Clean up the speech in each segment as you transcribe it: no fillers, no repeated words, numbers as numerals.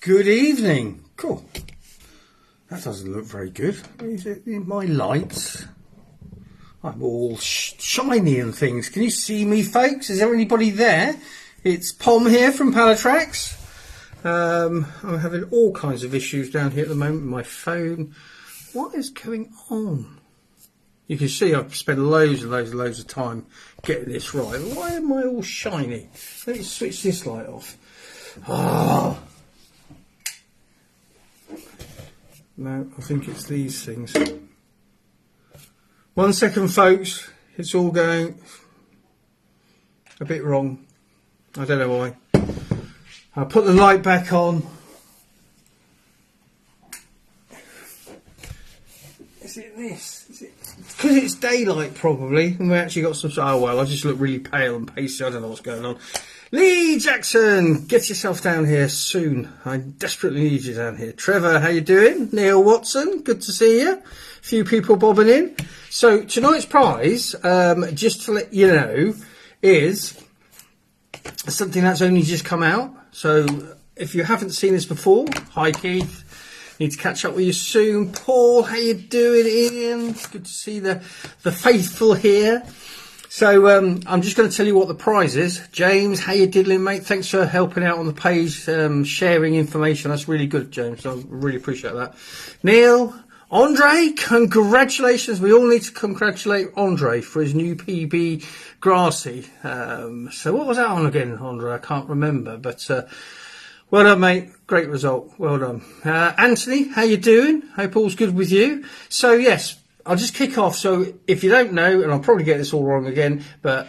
Good evening. Cool. That doesn't look very good. Is it in my lights? I'm all shiny and things. Can you see me, folks? Is there anybody there? It's Pom here from Pallatrax. I'm having all kinds of issues down here at the moment with my phone. What is going on? You can see I've spent loads of time getting this right. Why am I all shiny? Let me switch this light off. Ah. No, I think it's these things. 1 second, folks. It's all going a bit wrong. I don't know why. I'll put the light back on. Is it this? Is it? Because it's daylight, probably. And we actually got some... Oh, well, I just look really pale and pasty. I don't know what's going on. Lee Jackson, get yourself down here soon. I desperately need you down here. Trevor, how you doing? Neil Watson, good to see you. A few people bobbing in. So tonight's prize, just to let you know, is something that's only just come out. So if you haven't seen this before, hi Keith. Need to catch up with you soon. Paul, how you doing? Ian, it's good to see the faithful here. So I'm just going to tell you what the prize is. James, how you diddling, mate? Thanks for helping out on the page, sharing information. That's really good, James. I really appreciate that. Neil, Andre, congratulations. We all need to congratulate Andre for his new PB Grassy. So what was that on again, Andre? I can't remember, but well done, mate. Great result. Well done. Anthony, how you doing? Hope all's good with you. So yes, I'll just kick off. So if you don't know, and I'll probably get this all wrong again, but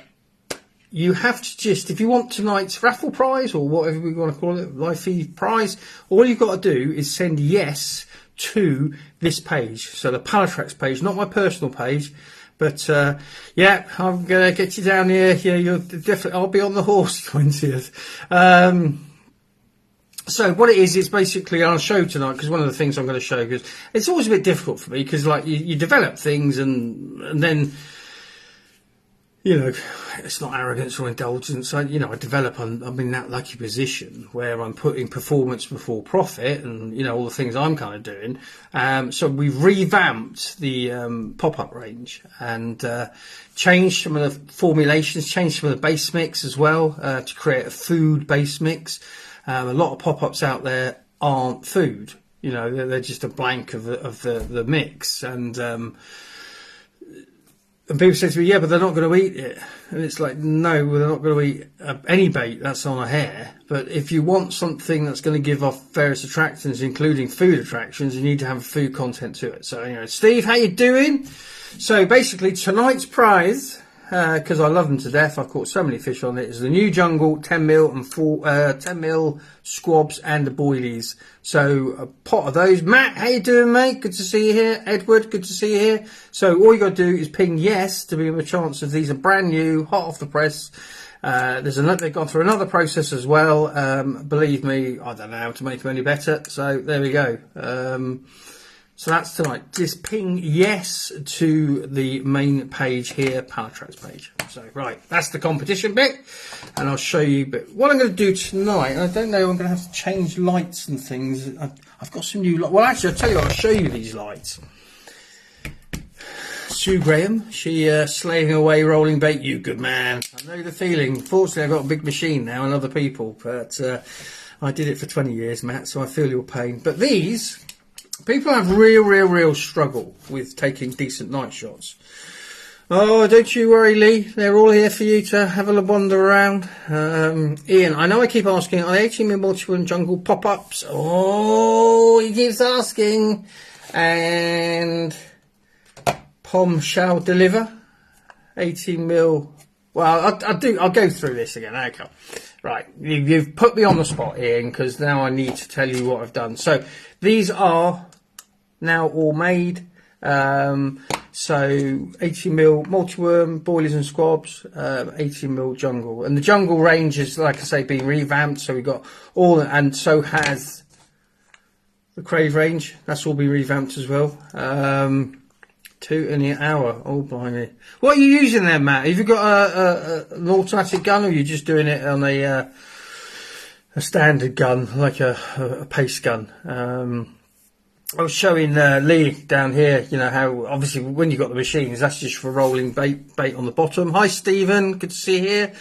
you have to just, if you want tonight's raffle prize or whatever we want to call it, live feed prize, all you've got to do is send yes to this page. So the Pallatrax page, not my personal page, but yeah, I'm going to get you down here. Yeah, you're definitely, I'll be on the horse 20th. So what it is, it's basically on a show tonight, because one of the things I'm going to show, because it's always a bit difficult for me, because like you develop things and then, you know, it's not arrogance or indulgence. I develop, I'm in that lucky position where I'm putting performance before profit and, you know, all the things I'm kind of doing. So we've revamped the pop-up range and changed some of the formulations, changed some of the base mix as well to create a food base mix. A lot of pop-ups out there aren't food, you know, they're just a blank of the mix. And people say to me, yeah, but they're not going to eat it. And it's like, no, they're not going to eat any bait that's on a hare. But if you want something that's going to give off various attractions, including food attractions, you need to have food content to it. So anyway, Steve, how you doing? So basically tonight's prize, because I love them to death, I've caught so many fish on it, is the new Jungle 10mm and 10mm squabs and the boilies. So a pot of those. Matt, how you doing, mate? Good to see you here. Edward, good to see you here. So all you got to do is ping yes to be a chance of these are brand new, hot off the press. They've gone through another process as well. Believe me, I don't know how to make them any better. So there we go. So that's tonight. Just ping yes to the main page here, Pallatrax page. So, right, that's the competition bit. And I'll show you. But what I'm going to do tonight, and I don't know, I'm going to have to change lights and things. I've got some new lights. Well, actually, I'll tell you what, I'll show you these lights. Sue Graham, she slaying away rolling bait. You good man. I know the feeling. Fortunately, I've got a big machine now and other people. But I did it for 20 years, Matt, so I feel your pain. But these... people have real struggle with taking decent night shots. Oh, don't you worry, Lee. They're all here for you to have a wander around. Ian, I know I keep asking, are they 18mm multiple and jungle pop-ups? Oh, he keeps asking. And Pom shall deliver. 18mm. Well, I'll go through this again. Okay. Right. You've put me on the spot, Ian, because now I need to tell you what I've done. So these are now all made. So 18mm multi-worm, boilies and squabs, 18mm jungle. And the jungle range is, like I say, being revamped. So we've got all, and so has the crave range. That's all been revamped as well. 2 in the hour. Oh, blimey. What are you using there, Matt? Have you got an automatic gun, or are you just doing it on a standard gun, like a pace gun. I was showing Lee down here, you know, how obviously when you've got the machines, that's just for rolling bait on the bottom. Hi, Stephen, good to see you here.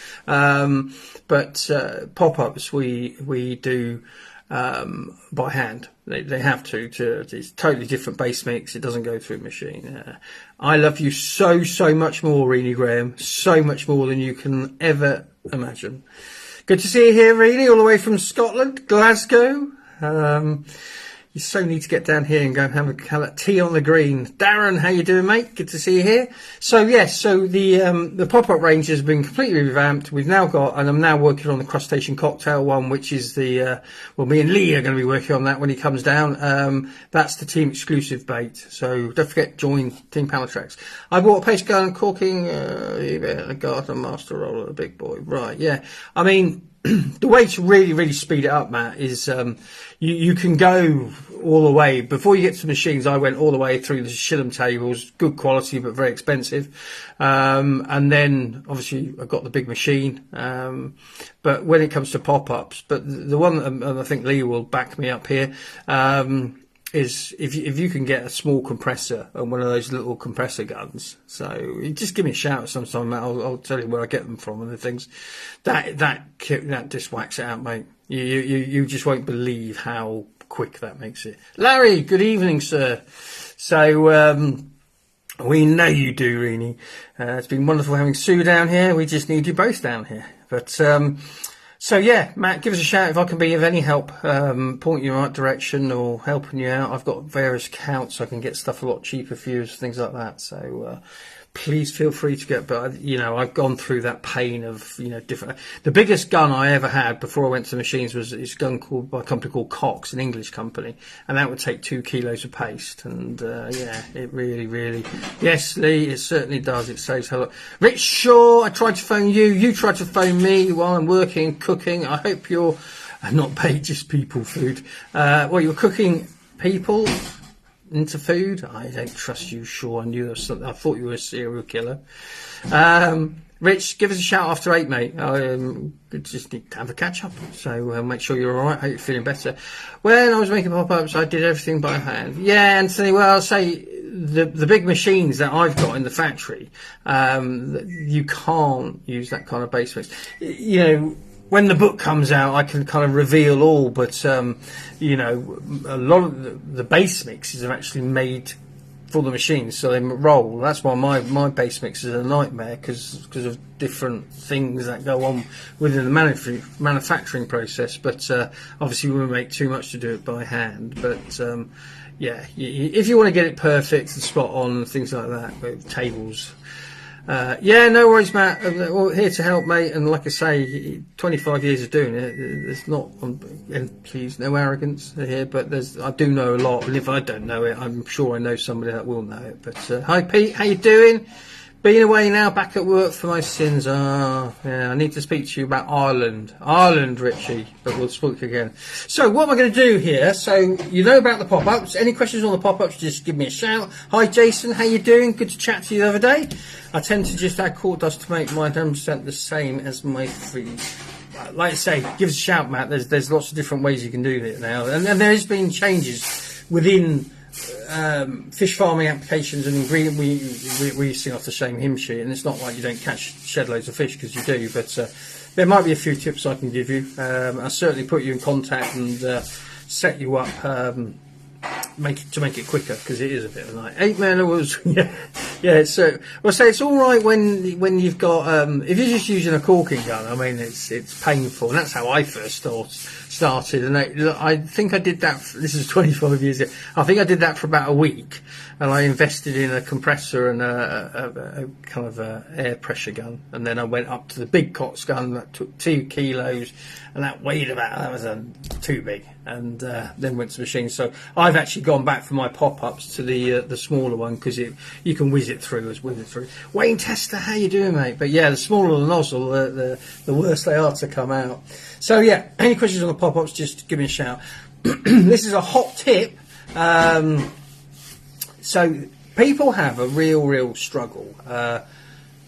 But pop-ups we do by hand. They have to. It's totally different base mix. It doesn't go through a machine. I love you so much more, Reenie Graham. So much more than you can ever imagine. Good to see you here, Reenie, all the way from Scotland, Glasgow. You so need to get down here and go and have a tea on the green. Darren, how you doing, mate? Good to see you here. So yes, so the pop-up range has been completely revamped. We've now got, and I'm now working on the crustacean cocktail one, which is the well, me and Lee are going to be working on that when he comes down. That's the team exclusive bait. So don't forget, join Team Pallatrax. I bought a paste gun, corking, a garden master roller, a big boy. Right, yeah. I mean, the way to really speed it up, Matt, is you can go all the way. Before you get to machines, I went all the way through the Shillham tables, good quality but very expensive. And then obviously I've got the big machine. But when it comes to pop-ups, but the one, and I think Lee will back me up here, is if you can get a small compressor and one of those little compressor guns, so you just give me a shout sometime, Matt. I'll tell you where I get them from and the things. That just whacks it out, mate. You just won't believe how quick that makes it. Larry, good evening, sir. So we know you do, Reenie. It's been wonderful having Sue down here. We just need you both down here, but. So yeah, Matt, give us a shout if I can be of any help, point you in the right direction or helping you out. I've got various accounts, so I can get stuff a lot cheaper for you, things like that. So please feel free to get, but you know, I've gone through that pain of, you know, different. The biggest gun I ever had before I went to machines was this gun called, by a company called Cox, an English company, and that would take 2 kilos of paste. And yeah, it really, yes, Lee, it certainly does. It saves a lot. Rich Shaw, I tried to phone you. You tried to phone me while I'm working, cooking. I hope you're not paid, just people food. Well, you're cooking people into food. I don't trust you, Shaw. I knew there was something. I thought you were a serial killer. Rich, give us a shout after 8, mate. Just need to have a catch up. So make sure you're all right. Hope you're feeling better. When I was making pop-ups, I did everything by hand. Yeah, Anthony. Well, I'll say the big machines that I've got in the factory, you can't use that kind of base mix. You know, when the book comes out, I can kind of reveal all, but you know, a lot of the base mixes are actually made for the machines, so they roll. That's why my base mix is a nightmare, because of different things that go on within the manufacturing process. But obviously we won't make too much to do it by hand. But yeah, if you want to get it perfect and spot on and things like that, with tables. Yeah, no worries, Matt. Well, here to help, mate. And like I say, 25 years of doing it. There's not, and please, no arrogance here, but I do know a lot. And if I don't know it, I'm sure I know somebody that will know it. But hi, Pete. How you doing? Been away now, back at work for my sins. Yeah, I need to speak to you about Ireland, Richie, but we'll speak again. So what am I going to do here? So you know about the pop-ups. Any questions on the pop-ups, just give me a shout. Hi, Jason, how you doing? Good to chat to you the other day. I tend to just add court dust to make my 100% the same as my freeze. Like I say, give us a shout, Matt. There's lots of different ways you can do it now. And there has been changes within fish farming applications and ingredient. We sing off the same hymn sheet, and it's not like you don't catch shed loads of fish, because you do, but there might be a few tips I can give you. I'll certainly put you in contact and set you up to make it quicker, because it is a bit of a night. 8 men was yeah. So well, say it's all right when you've got if you're just using a corking gun. I mean, it's painful, and that's how I first started. And I think I did that. This is 25 years ago. I think I did that for about a week, and I invested in a compressor and a kind of air pressure gun, and then I went up to the big Cox gun that took 2 kilos, and that was too big, and then went to machines. So I've actually gone back for my pop-ups to the smaller one, because you can whiz it through. Wayne Tester, how you doing, mate? But yeah, the smaller the nozzle, the worse they are to come out. So yeah, any questions on the pop-ups, just give me a shout. This is a hot tip. So people have a real struggle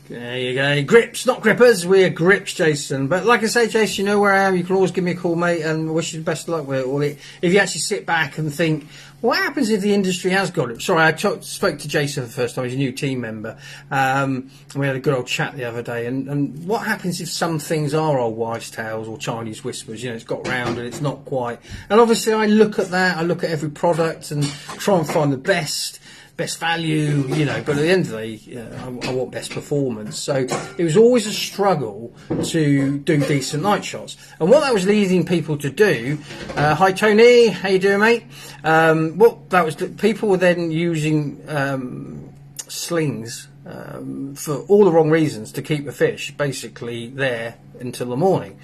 There you go. Grips, not grippers. We're grips, Jason. But like I say, Jason, you know where I am. You can always give me a call, mate, and wish you the best of luck with it. Or if you actually sit back and think, what happens if the industry has got it? Sorry, I spoke to Jason for the first time. He's a new team member. And we had a good old chat the other day. And what happens if some things are old wives' tales or Chinese whispers? You know, it's got round and it's not quite. And obviously, I look at that. I look at every product and try and find the best value, you know, but at the end of the day, I want best performance. So it was always a struggle to do decent night shots. And what that was leading people to do, hi Tony, how you doing, mate? What that was, people were then using slings for all the wrong reasons to keep the fish basically there until the morning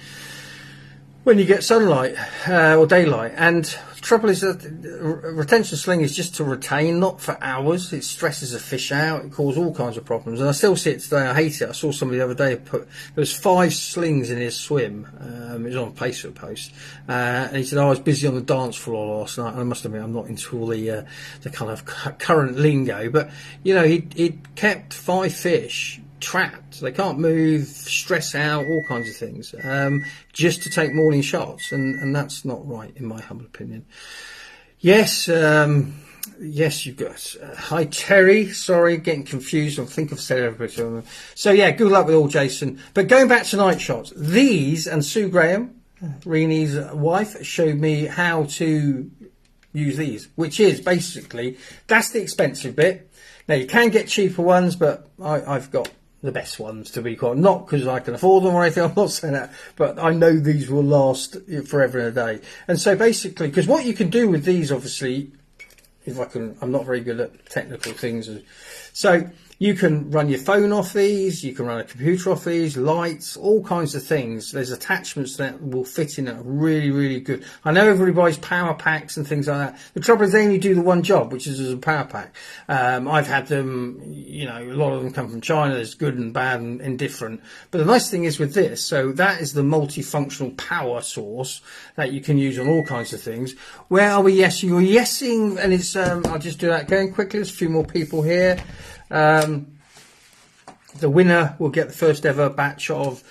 when you get sunlight or daylight. And the trouble is that a retention sling is just to retain, not for hours. It stresses a fish out. It causes all kinds of problems. And I still see it today. I hate it. I saw somebody the other day there was 5 slings in his swim. It was on a Facebook post. And he said, I was busy on the dance floor last night. And I must admit, I'm not into all the kind of current lingo. But, you know, he kept 5 fish trapped. They can't move, stress out, all kinds of things, just to take morning shots, and that's not right in my humble opinion. Yes, yes, you've got hi Terry, sorry, getting confused. I think I've said everybody. So yeah, good luck with all, Jason. But going back to night shots, these, and Sue Graham, Reenie's wife, showed me how to use these, which is basically, that's the expensive bit. Now you can get cheaper ones, but I've got the best ones, to be quite, not because I can afford them or anything, I'm not saying that, but I know these will last forever and a day. And so basically, because what you can do with these, obviously, I'm not very good at technical things, so you can run your phone off these, you can run a computer off these, lights, all kinds of things. There's attachments that will fit in that are really, really good. I know everybody buys power packs and things like that. The trouble is they only do the one job, which is as a power pack. I've had them, you know, a lot of them come from China. There's good and bad and indifferent. But the nice thing is with this, so that is the multifunctional power source that you can use on all kinds of things. Where are we yesing? You're yesing, and it's, I'll just do that again quickly. There's a few more people here. The winner will get the first ever batch of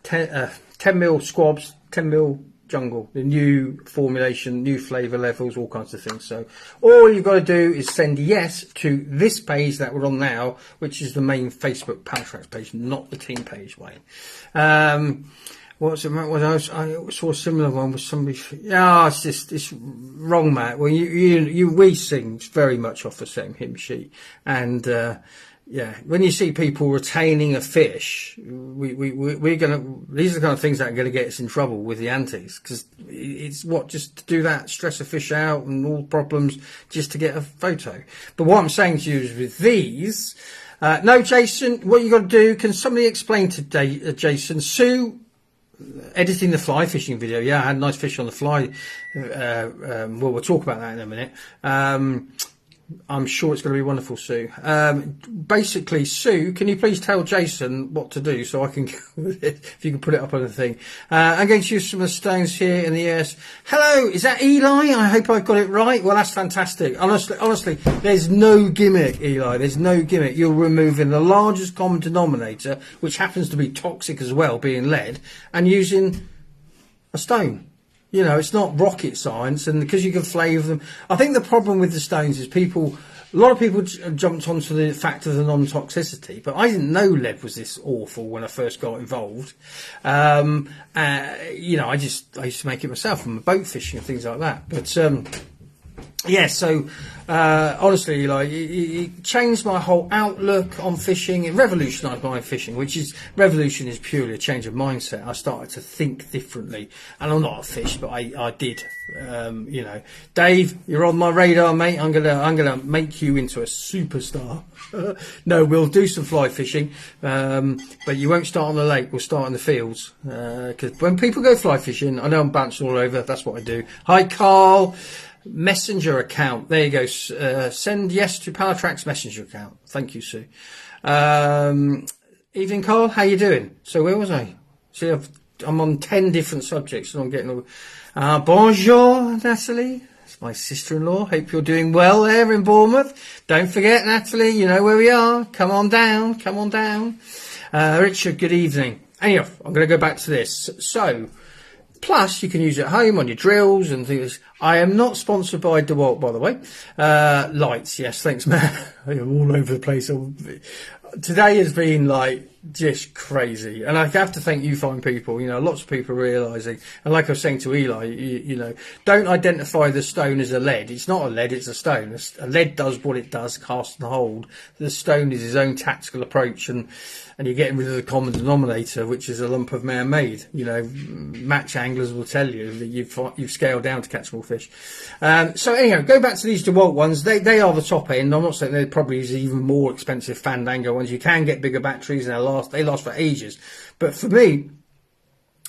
10mm squabs, 10mm jungle, the new formulation, new flavour levels, all kinds of things. So all you've got to do is send yes to this page that we're on now, which is the main Facebook Pallatrax page, not the team page, Wayne. What's it, what else? I saw a similar one with somebody. Yeah, it's wrong, Matt. Well, we sing very much off the same hymn sheet, and yeah, when you see people retaining a fish, we're gonna. These are the kind of things that are going to get us in trouble with the antis, because it's just to do that, stress a fish out and all problems just to get a photo. But what I'm saying to you is with these, no, Jason, what you got to do? Can somebody explain to Jason? Sue. Editing the fly fishing video, yeah, I had a nice fish on the fly. Well, we'll talk about that in a minute. I'm sure it's going to be wonderful, Sue. Basically, Sue, can you please tell Jason what to do so I can, if you can put it up on the thing. I'm going to use some of the stones here in the ears. Hello, is that Eli? I hope I got it right. Well, that's fantastic. Honestly, there's no gimmick, Eli. There's no gimmick. You're removing the largest common denominator, which happens to be toxic as well, being lead, and using a stone. You know, it's not rocket science, and because you can flavour them. I think the problem with the stones is a lot of people jumped onto the fact of the non-toxicity, but I didn't know lead was this awful when I first got involved. You know, I used to make it myself from boat fishing and things like that. But yeah, so honestly, like it changed my whole outlook on fishing. It revolutionised my fishing, revolution is purely a change of mindset. I started to think differently, and I'm not a fish, but I did. You know, Dave, you're on my radar, mate. I'm gonna make you into a superstar. No, we'll do some fly fishing, but you won't start on the lake. We'll start in the fields, because when people go fly fishing, I know I'm bouncing all over. That's what I do. Hi, Carl. Messenger account. There you go. Send yes to Pallatrax messenger account. Thank you, Sue. Evening, Carl. How you doing? So where was I? See, I'm on 10 different subjects, and I'm getting all. Bonjour, Natalie. That's my sister-in-law. Hope you're doing well there in Bournemouth. Don't forget, Natalie. You know where we are. Come on down. Come on down. Richard, good evening. Anyhow, I'm going to go back to this. So, plus, you can use it at home on your drills and things. I am not sponsored by DeWalt, by the way. Lights, yes, thanks, Matt. I'm all over the place. Today has been like just crazy, and I have to thank you fine people. You know, lots of people realising, and like I was saying to Eli, you know, don't identify the stone as a lead. It's not a lead, it's a stone. A lead does what it does, cast and hold. The stone is his own tactical approach, and you're getting rid of the common denominator, which is a lump of man-made. You know, match anglers will tell you that you've scaled down to catch more fish. So anyhow, go back to these DeWalt ones. They are the top end. I'm not saying they're probably even more expensive Fandango ones. You can get bigger batteries, and they last for ages. But for me,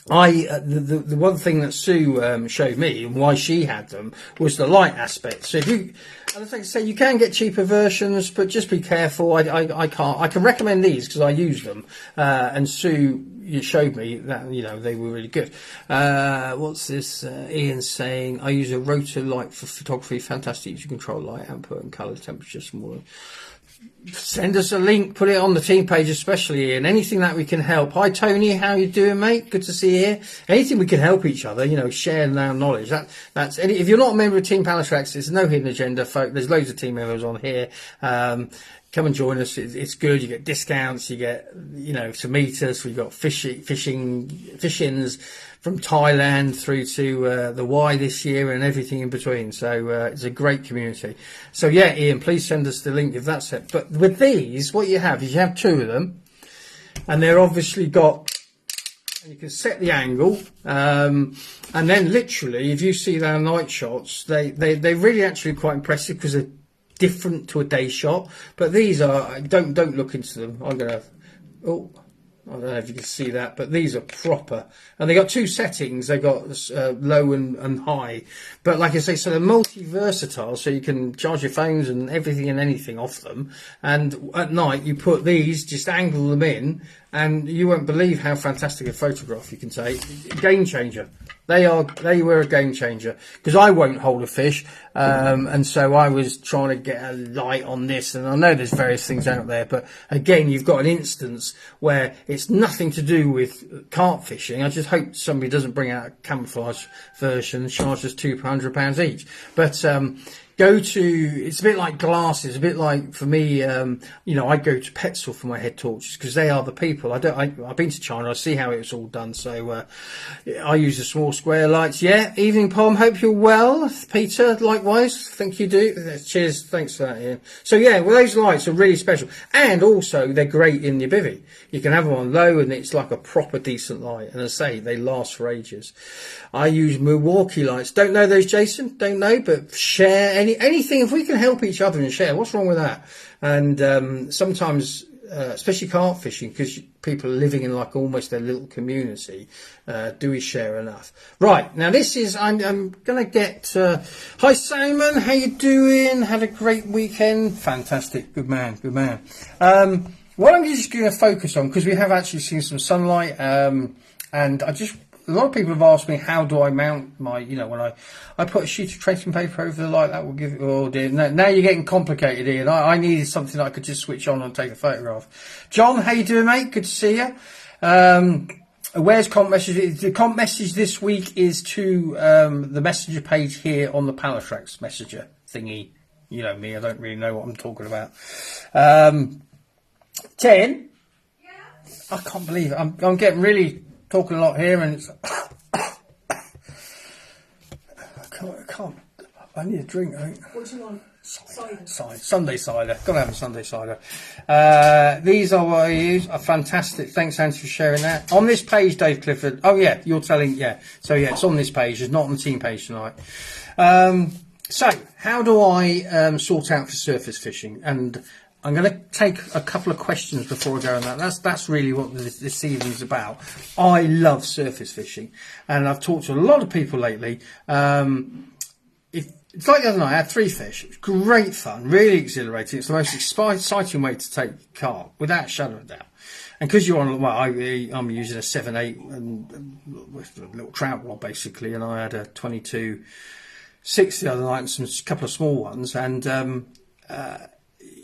the one thing that Sue showed me and why she had them was the light aspect. So if you, and I think say you can get cheaper versions, but just be careful. I can recommend these because I use them. And Sue, you showed me that, you know, they were really good. What's this? Ian saying, I use a rotor light for photography. Fantastic. You control light output and color temperature smaller. Send us a link, put it on the team page, especially, and anything that we can help. Hi Tony, how you doing, mate? Good to see you here. Anything we can help each other, you know, sharing our knowledge. That's if you're not a member of Team Pallatrax, there's no hidden agenda, folk. There's loads of team members on here. Come and join us. It's good. You get discounts. You get, you know, to meet us. We've got fish-ins from Thailand through to the Y this year and everything in between. So it's a great community. So yeah, Ian, please send us the link if that's it. But with these, what you have is you have two of them, and they're obviously got. And you can set the angle, and then literally, if you see their night shots, they're really actually quite impressive because they're different to a day shot. But these are, don't look into them. I'm gonna, oh, I don't know if you can see that, but these are proper, and they got two settings. They got low and high, but like I say, so they're multi-versatile, so you can charge your phones and everything and anything off them. And at night you put these, just angle them in, and you won't believe how fantastic a photograph you can take. Game changer. They were a game changer because I won't hold a fish, and so I was trying to get a light on this, and I know there's various things out there, but again, you've got an instance where it's nothing to do with carp fishing. I just hope somebody doesn't bring out a camouflage version and charge us £200 each. But it's a bit like glasses, a bit like for me, you know, I go to Petzl for my head torches because they are the people. I've been to China, I see how it's all done, so I use the small square lights. Yeah, evening Pom, hope you're well. Peter, likewise, think you do. Cheers, thanks for that, Ian. So yeah, well, those lights are really special, and also they're great in your bivvy. You can have them on low and it's like a proper decent light, and as I say, they last for ages. I use Milwaukee lights. Don't know those, Jason, don't know, but share anything, if we can help each other and share, what's wrong with that? And sometimes, especially carp fishing, because people are living in like almost their little community, do we share enough? Right, now this is, I'm going to get, hi Simon, how you doing? Had a great weekend? Fantastic, good man, good man. What I'm just going to focus on, because we have actually seen some sunlight, and a lot of people have asked me, how do I mount my, you know, when I put a sheet of tracing paper over the light, that will give, oh dear, now you're getting complicated, Ian. I needed something that I could just switch on and take a photograph. John, how you doing, mate? Good to see you. Where's comp message? The comp message this week is to the messenger page here on the Pallatrax messenger thingy. You know me, I don't really know what I'm talking about. 10? Yeah. I can't believe it. I'm getting really talking a lot here, and it's I can't. I need a drink. I think. What do you want? Cider. Sunday cider. Gotta have a Sunday cider. These are what I use. Are fantastic. Thanks, Andy, for sharing that. On this page, Dave Clifford. Oh yeah, you're telling. Yeah. So yeah, it's on this page. It's not on the team page tonight. So how do I sort out for surface fishing? And I'm going to take a couple of questions before I go on that. That's really what this evening's about. I love surface fishing, and I've talked to a lot of people lately. It's like the other night, I had 3 fish. It was great fun, really exhilarating. It's the most exciting way to take carp, without a shadow of a doubt. And because you're on, well, I'm using a 7/8 and with a little trout rod basically, and I had a 22/6 the other night and a couple of small ones, and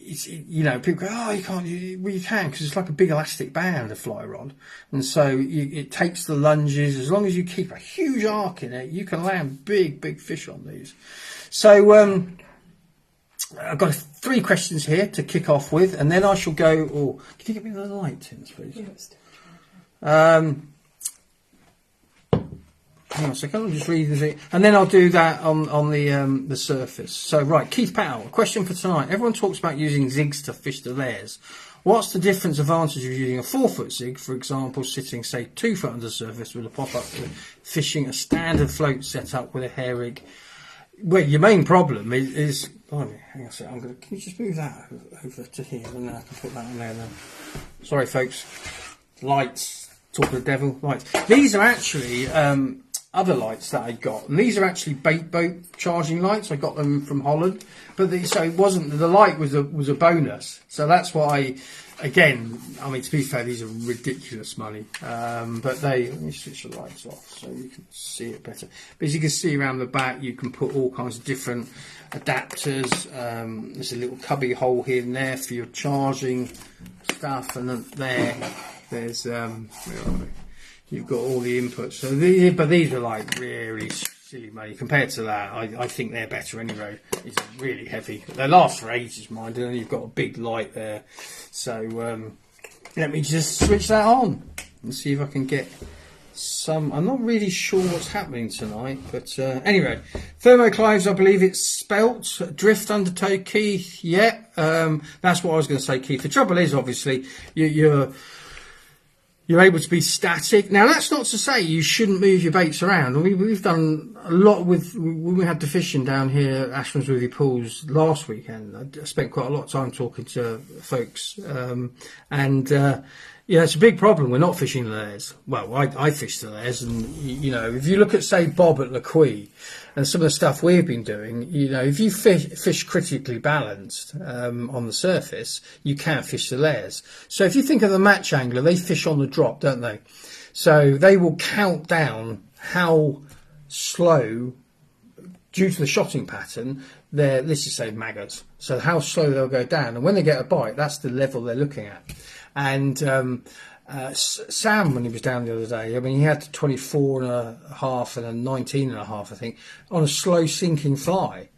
you know, people go, oh, you can't. Well, you can, because it's like a big elastic band, a fly rod, and so it takes the lunges. As long as you keep a huge arc in it, you can land big fish on these. So I've got 3 questions here to kick off with, and then I shall go. Oh, can you get me the light, Tins, please? Hang on a second, I'll just read it, and then I'll do that on the surface. So, right, Keith Powell, a question for tonight. Everyone talks about using zigs to fish the layers. What's the difference advantage of using a 4-foot zig, for example, sitting, say, 2 foot under the surface with a pop-up, fishing a standard float setup with a hair rig? Well, your main problem is oh, hang on a second, can you just move that over to here, and I can put that on there now. Sorry, folks. Lights, talk of the devil, lights. These are actually other lights that I got, and these are actually bait boat charging lights. I got them from Holland, but so it wasn't, the light was a bonus. So that's why, again, I mean, to be fair, these are ridiculous money, but let me switch the lights off so you can see it better. But as you can see around the back, you can put all kinds of different adapters. There's a little cubby hole here and there for your charging stuff, and then there's where are we? You've got all the inputs. So but these are like really silly money compared to that. I think they're better anyway. It's really heavy. They last for ages, mind, and you've got a big light there. So let me just switch that on and see if I can get some. I'm not really sure what's happening tonight, but anyway, thermoclives, I believe it's spelt. Drift undertow, Keith. Yeah, that's what I was going to say, Keith. The trouble is, obviously, you're able to be static. Now, that's not to say you shouldn't move your baits around. We've done a lot when we had the fishing down here at Ashmansworthy Pools last weekend. I spent quite a lot of time talking to folks. Yeah, it's a big problem. We're not fishing the layers. Well, I fish the layers, and you know, if you look at, say, Bob at Lequy and some of the stuff we've been doing, you know, if you fish critically balanced on the surface, you can't fish the layers. So if you think of the match angler, they fish on the drop, don't they? So they will count down how slow, due to the shotting pattern, let's just say maggots. So how slow they'll go down, and when they get a bite, that's the level they're looking at. And Sam, when he was down the other day, I mean, he had 24 and a half and a 19 and a half, I think, on a slow sinking fly.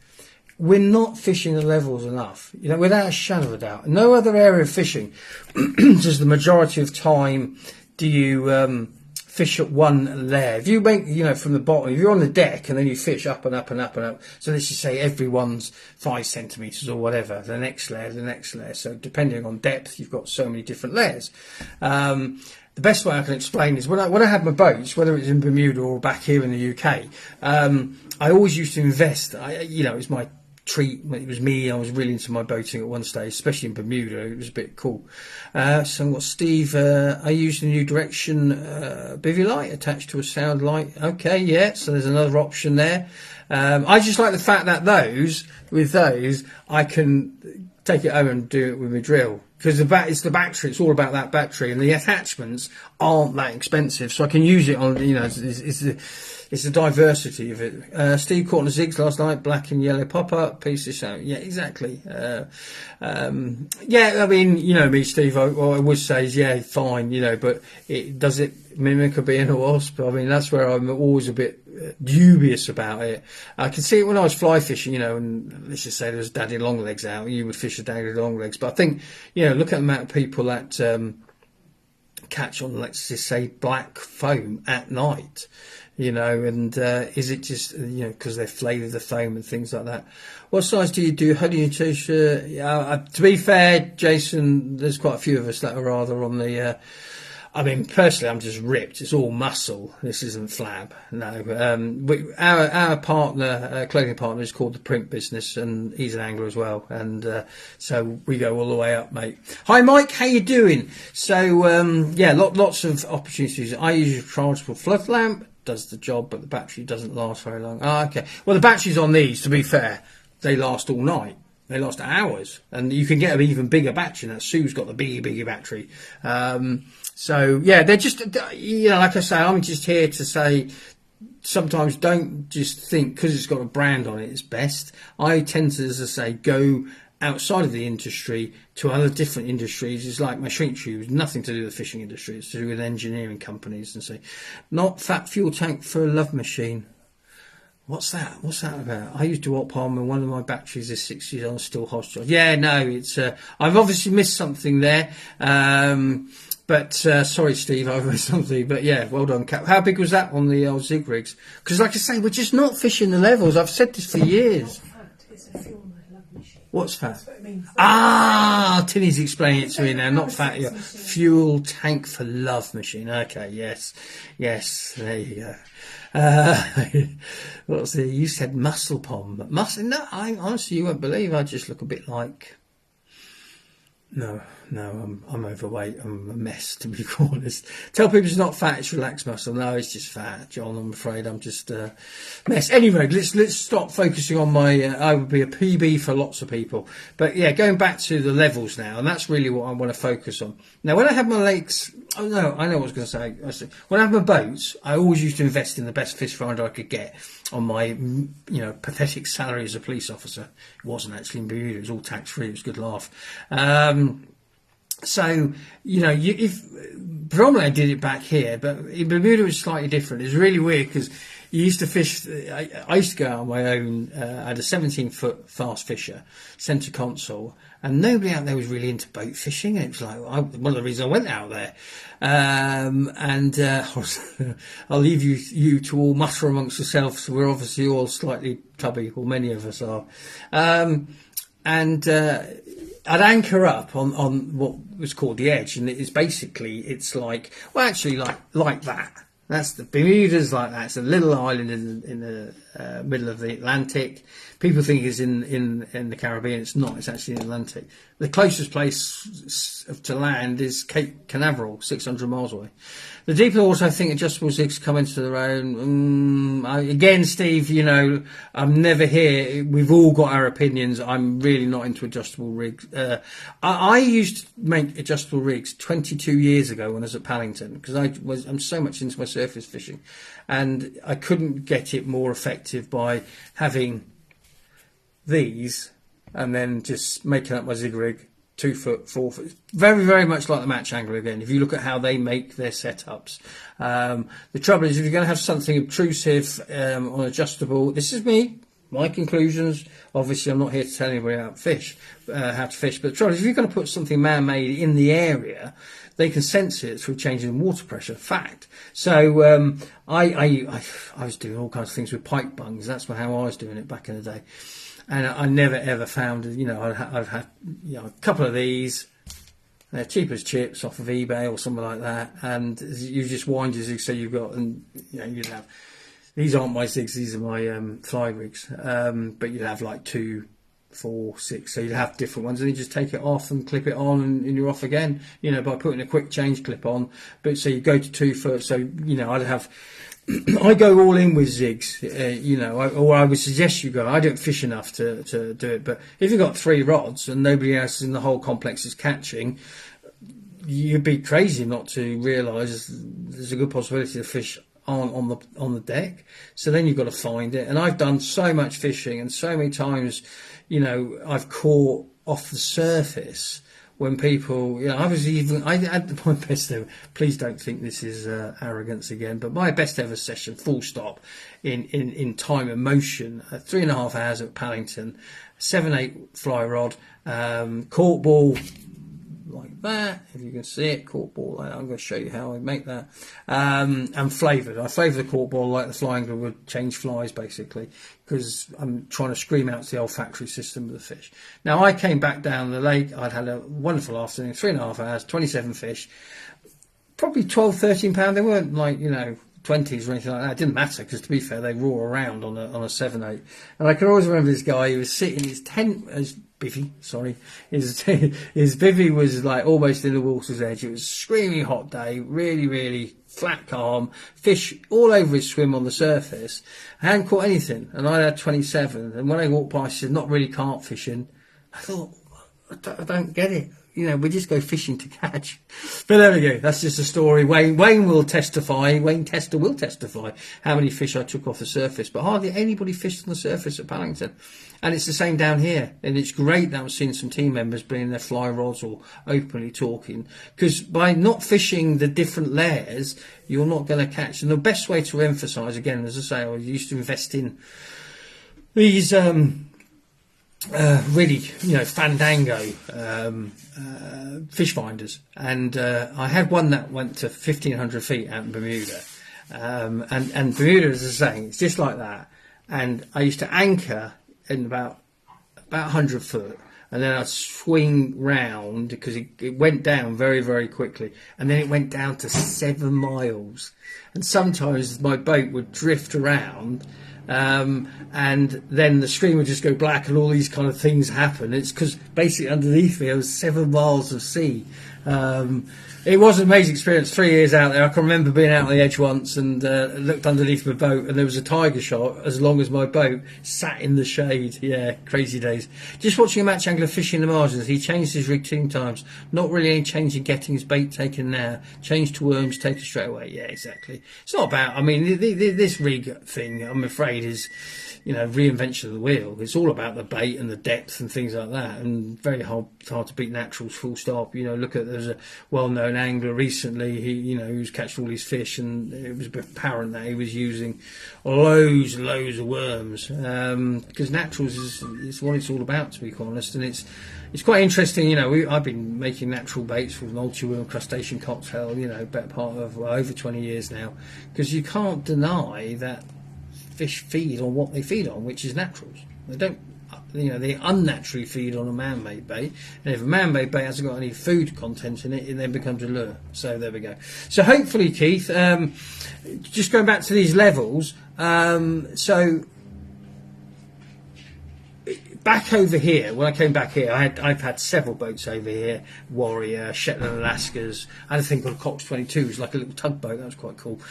We're not fishing the levels enough, you know, without a shadow of a doubt. No other area of fishing does the majority of time do you fish at one layer. If you make, you know, from the bottom, if you're on the deck and then you fish up and up and up and up, so let's just say everyone's 5 centimetres or whatever, the next layer. So depending on depth, you've got so many different layers. The best way I can explain is when I had my boats, whether it's in Bermuda or back here in the UK, I always used to invest. You know, it was my treat. It was me. I was really into my boating at one stage, especially in Bermuda. It was a bit cool. So what, Steve? I used a new direction bivy light attached to a sound light. Okay, yeah. So there's another option there. I just like the fact that with those I can take it home and do it with my drill, because it's the battery. It's all about that battery, and the attachments aren't that expensive, so I can use it on. You know, it's the diversity of it. Steve caught on the zigs last night, black and yellow pop-up, pieces out. Yeah, exactly. Yeah, I mean, you know me, Steve, what I would say is, yeah, fine, you know, but does it mimic a bee and a wasp? I mean, that's where I'm always a bit dubious about it. I could see it when I was fly fishing, you know, and let's just say there was daddy long legs out, you would fish a daddy long legs. But I think, you know, look at the amount of people that catch on, let's just say, black foam at night. You know, and is it just, you know, because they flavour the foam and things like that? What size do you do? Hoodie and t-shirt? To be fair, Jason, there's quite a few of us that are rather on the. I mean, personally, I'm just ripped. It's all muscle. This isn't flab. No. Our partner, clothing partner, is called The Print Business, and he's an angler as well. And so we go all the way up, mate. Hi, Mike. How you doing? So yeah, lots of opportunities. I use a rechargeable flood lamp. Does the job, but the battery doesn't last very long. Okay. Well, the batteries on these, to be fair, they last all night. They last hours, and you can get an even bigger battery. That Sue's got the bigger battery. So yeah, they're just, you know, like I say, I'm just here to say, sometimes don't just think because it's got a brand on it, it's best. I tend to, as I say, go outside of the industry to other different industries is like my shrink tubes, nothing to do with the fishing industry. It's to do with engineering companies and say, not fat fuel tank for a love machine. What's that? What's that about? I used to op on, and one of my batteries is 6 years old, still hostile. Yeah, no, it's. I've obviously missed something there. But sorry, Steve, I've missed something. But yeah, well done, Cap. How big was that on the old Zig rigs? Because, like I say, we're just not fishing the levels. I've said this for years. It's a fuel love machine. What's fat? That's what it means. Tilly's explaining it to me now. Not fat, yeah. Fuel tank for love machine. Okay, yes, there you go. What's it? You said muscle pom. Muscle? No, I honestly, you won't believe. I just look a bit like. No, I'm overweight. I'm a mess, to be honest. Tell people it's not fat, it's relaxed muscle. No, it's just fat, John. I'm afraid I'm just a mess. Anyway, let's stop focusing on my. I would be a PB for lots of people, but yeah, going back to the levels now, and that's really what I want to focus on. Now, when I have my lakes, oh no, I know what I was going to say. When I have my boats, I always used to invest in the best fish finder I could get on my, pathetic salary as a police officer. It wasn't actually in Bermuda; it was all tax free. It was a good laugh. So, if predominantly I did it back here, but in Bermuda it was slightly different. It was really weird because you used to fish. I used to go out on my own. I had a 17-foot fast fisher, centre console, and nobody out there was really into boat fishing. And it was like one of the reasons I went out there. I'll leave you to all mutter amongst yourselves. We're obviously all slightly tubby, or many of us are. I'd anchor up on what was called the edge, and it's like that. That's the Bermuda's like that. It's a little island in the middle of the Atlantic. People think it's in the Caribbean. It's not. It's actually in the Atlantic. The closest place to land is Cape Canaveral, 600 miles away. The deeper waters, I think adjustable zigs come into their own. Again, Steve, I'm never here. We've all got our opinions. I'm really not into adjustable rigs. I used to make adjustable rigs 22 years ago when I was at Pallatrax, because I'm so much into my surface fishing, and I couldn't get it more effective by having these and then just making up my zig rig 2 foot, 4 foot, very, very much like the match angler again. If you look at how they make their setups, the trouble is if you're going to have something obtrusive on adjustable, this is my conclusions. Obviously, I'm not here to tell anybody how to fish, but the trouble is if you're going to put something man-made in the area, they can sense it through changing water pressure. Fact. So I was doing all kinds of things with pipe bungs. That's how I was doing it back in the day. And I never ever found, I've had a couple of these. They're cheap as chips off of eBay or something like that. And you just wind your zigs so you've got, and you'd have, these aren't my zigs, these are my fly rigs. But you'd have like 2, 4, 6. So you'd have different ones, and you just take it off and clip it on, and you're off again. By putting a quick change clip on. But so you go to 2 foot. So I'd have. I go all in with zigs, or I would suggest you go. I don't fish enough to do it, but if you've got 3 rods and nobody else in the whole complex is catching, you'd be crazy not to realise there's a good possibility the fish aren't on the deck. So then you've got to find it. And I've done so much fishing, and so many times, I've caught off the surface. When people, I had my best ever, please don't think this is arrogance again, but my best ever session, full stop, in time and motion, 3.5 hours at Paddington, 7/8 fly rod, cork ball like that, if you can see it, cork ball like that. I'm going to show you how I make that, and flavoured. I flavour the cork ball like the fly angler would change flies, basically, because I'm trying to scream out to the olfactory system of the fish. Now, I came back down the lake. I'd had a wonderful afternoon, 3.5 hours, 27 fish, probably 12, 13 pound. They weren't like, 20s or anything like that. It didn't matter, because to be fair, they roar around on a 7/8. And I can always remember this guy who was sitting in his tent, his bivvy was like almost in the water's edge. It was a screaming hot day, really, really flat calm, fish all over his swim on the surface. I hadn't caught anything, and I had 27. And when I walked past, he said, not really carp fishing. I thought, I don't get it. we just go fishing to catch. But there we go. That's just a story. Wayne will testify. Wayne Tester will testify how many fish I took off the surface. But hardly anybody fished on the surface at Pallatrax. And it's the same down here. And it's great that I'm seeing some team members bringing their fly rods or openly talking. Because by not fishing the different layers, you're not going to catch. And the best way to emphasise, again, as I say, I used to invest in these really, Fandango fish finders, and I had one that went to 1,500 feet out in Bermuda, and Bermuda, as I was saying, it's just like that. And I used to anchor in about 100 foot, and then I'd swing round because it went down very, very quickly, and then it went down to 7 miles, and sometimes my boat would drift around. And then the screen would just go black and all these kind of things happen. It's because basically underneath me there was 7 miles of sea. It was an amazing experience. 3 years out there, I can remember being out on the edge once and looked underneath my boat, and there was a tiger shark as long as my boat sat in the shade. Yeah, crazy days. Just watching a match angler fishing the margins. He changed his rig 2 times. Not really any change in getting his bait taken now. Changed to worms, taken straight away. Yeah, exactly. It's not about, I mean, this rig thing, I'm afraid, is, reinvention of the wheel. It's all about the bait and the depth and things like that, and very hard to beat naturals, full stop. Look at, there's a well-known angler recently, he was catching all these fish, and it was apparent that he was using loads of worms, because naturals is what it's all about, to be quite honest. And it's quite interesting. I've been making natural baits with multi-wheel crustacean cocktail, better part of over 20 years now, because you can't deny that fish feed on what they feed on, which is naturals. They don't, they unnaturally feed on a man-made bait, and if a man-made bait hasn't got any food content in it, it then becomes a lure. So there we go. So hopefully, Keith, just going back to these levels, so back over here, when I came back here, I've had several boats over here: Warrior, Shetland Alaskas. I had a thing called Cox 22, it was like a little tugboat. That was quite cool.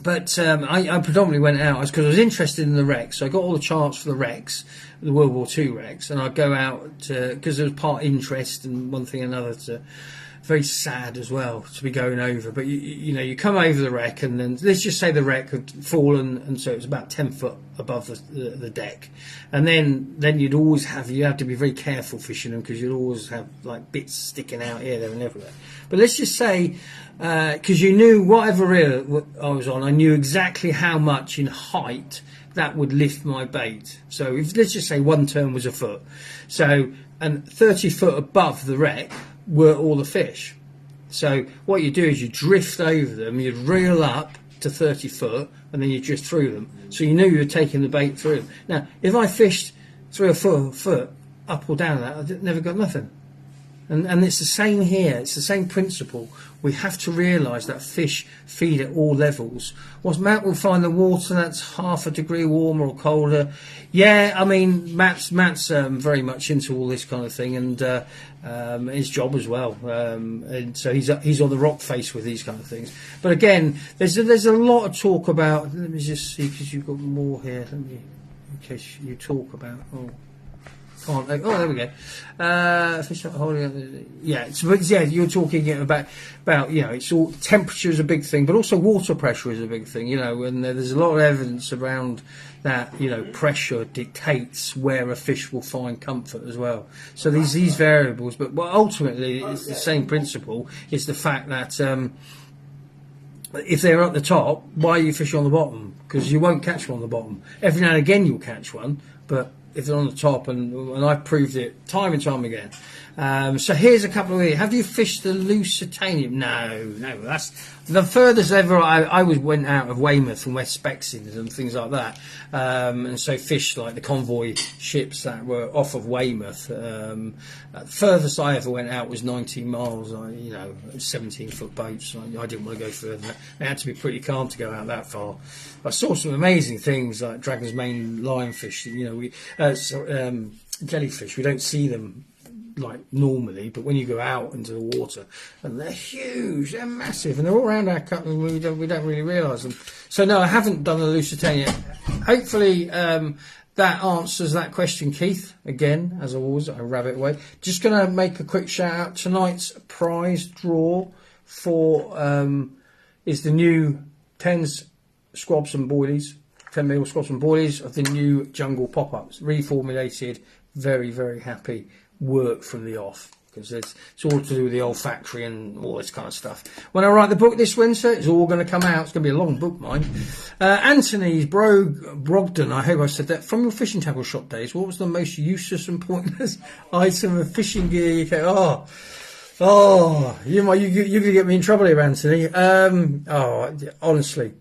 But I predominantly went out because I was interested in the wrecks. So I got all the charts for the wrecks, the World War II wrecks, and I'd go out because there was part interest and one thing and another. Very sad as well to be going over. But you come over the wreck, and then let's just say the wreck had fallen, and so it was about 10 foot above the deck. And then you'd always you have to be very careful fishing them, because you'd always have like bits sticking out here, there, and everywhere. But let's just say, because you knew whatever reel I was on, I knew exactly how much in height that would lift my bait. So let's just say one turn was a foot. So, and 30 foot above the wreck were all the fish. So what you do is you drift over them, you'd reel up to 30 foot, and then you drift through them. So you knew you were taking the bait through them. Now, if I fished 3 or 4 foot up or down that, I never got nothing. And it's the same here. It's the same principle. We have to realise that fish feed at all levels. Whilst Matt will find the water that's half a degree warmer or colder. Yeah, I mean, Matt's very much into all this kind of thing, and his job as well. And so he's on the rock face with these kind of things. But again, there's a lot of talk about. Let me just see, because you've got more here. In case you talk about. Oh, there we go. Fish not holding. Yeah, you're talking about it's all temperature is a big thing, but also water pressure is a big thing. And there's a lot of evidence around that. Pressure dictates where a fish will find comfort as well. So these variables, but ultimately it's the same principle. It's the fact that if they're at the top, why are you fishing on the bottom? Because you won't catch one on the bottom. Every now and again you'll catch one, but if they're on the top, and I've proved it time and time again. So here's a couple of here. Have you fished the Lusitania? No, that's the furthest ever I went out of Weymouth and West Spexington and things like that. And so fished like the convoy ships that were off of Weymouth. Furthest I ever went out was 19 miles. 17-foot boats. I didn't want to go further than that. It had to be pretty calm to go out that far. I saw some amazing things like Dragon's Mane lionfish. Jellyfish. We don't see them like normally, but when you go out into the water, and they're huge, they're massive, and they're all around our cup, and we don't really realise them. So no, I haven't done the Lusitania. Hopefully that answers that question, Keith. Again, as always, I rabbit away. Just going to make a quick shout out. Tonight's prize draw for is the new 10s squabs and boilies, 10mm squabs and boilies of the new Jungle pop-ups, reformulated. Very, very happy work from the off. Because it's all to do with the olfactory and all this kind of stuff. When I write the book this winter, it's all going to come out. It's going to be a long book, mind. Anthony Brogdon, I hope I said that. From your fishing tackle shop days, what was the most useless and pointless item of fishing gear you can... you're going to get me in trouble here, Anthony. Honestly,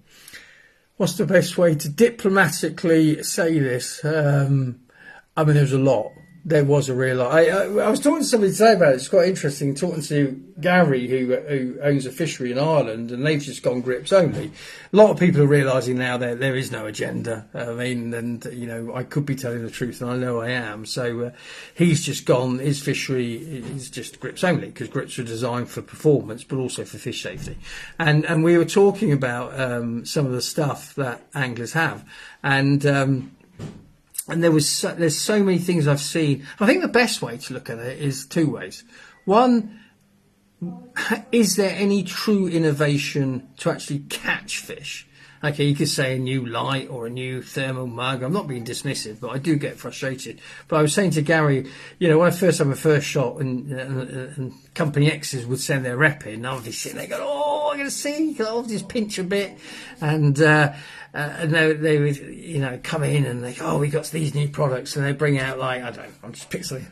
what's the best way to diplomatically say this? There's a lot. There was a real... I was talking to somebody today about it. It's quite interesting. Talking to Gary, who owns a fishery in Ireland, and they've just gone grips only. A lot of people are realising now that there is no agenda. I could be telling the truth, and I know I am. So he's just gone. His fishery is just grips only, because grips are designed for performance, but also for fish safety. And we were talking about some of the stuff that anglers have, and there's so many things I've seen. I think the best way to look at it is two ways. One, is there any true innovation to actually catch fish? Okay, you could say a new light or a new thermal mug. I'm not being dismissive, but I do get frustrated. But I was saying to Gary, when I first had my first shot and Company X's would send their rep in, I'd be sitting there going, I'm going to see, I'll just pinch a bit. And they would, come in and they go, we got these new products, and they bring out I'm just pixeling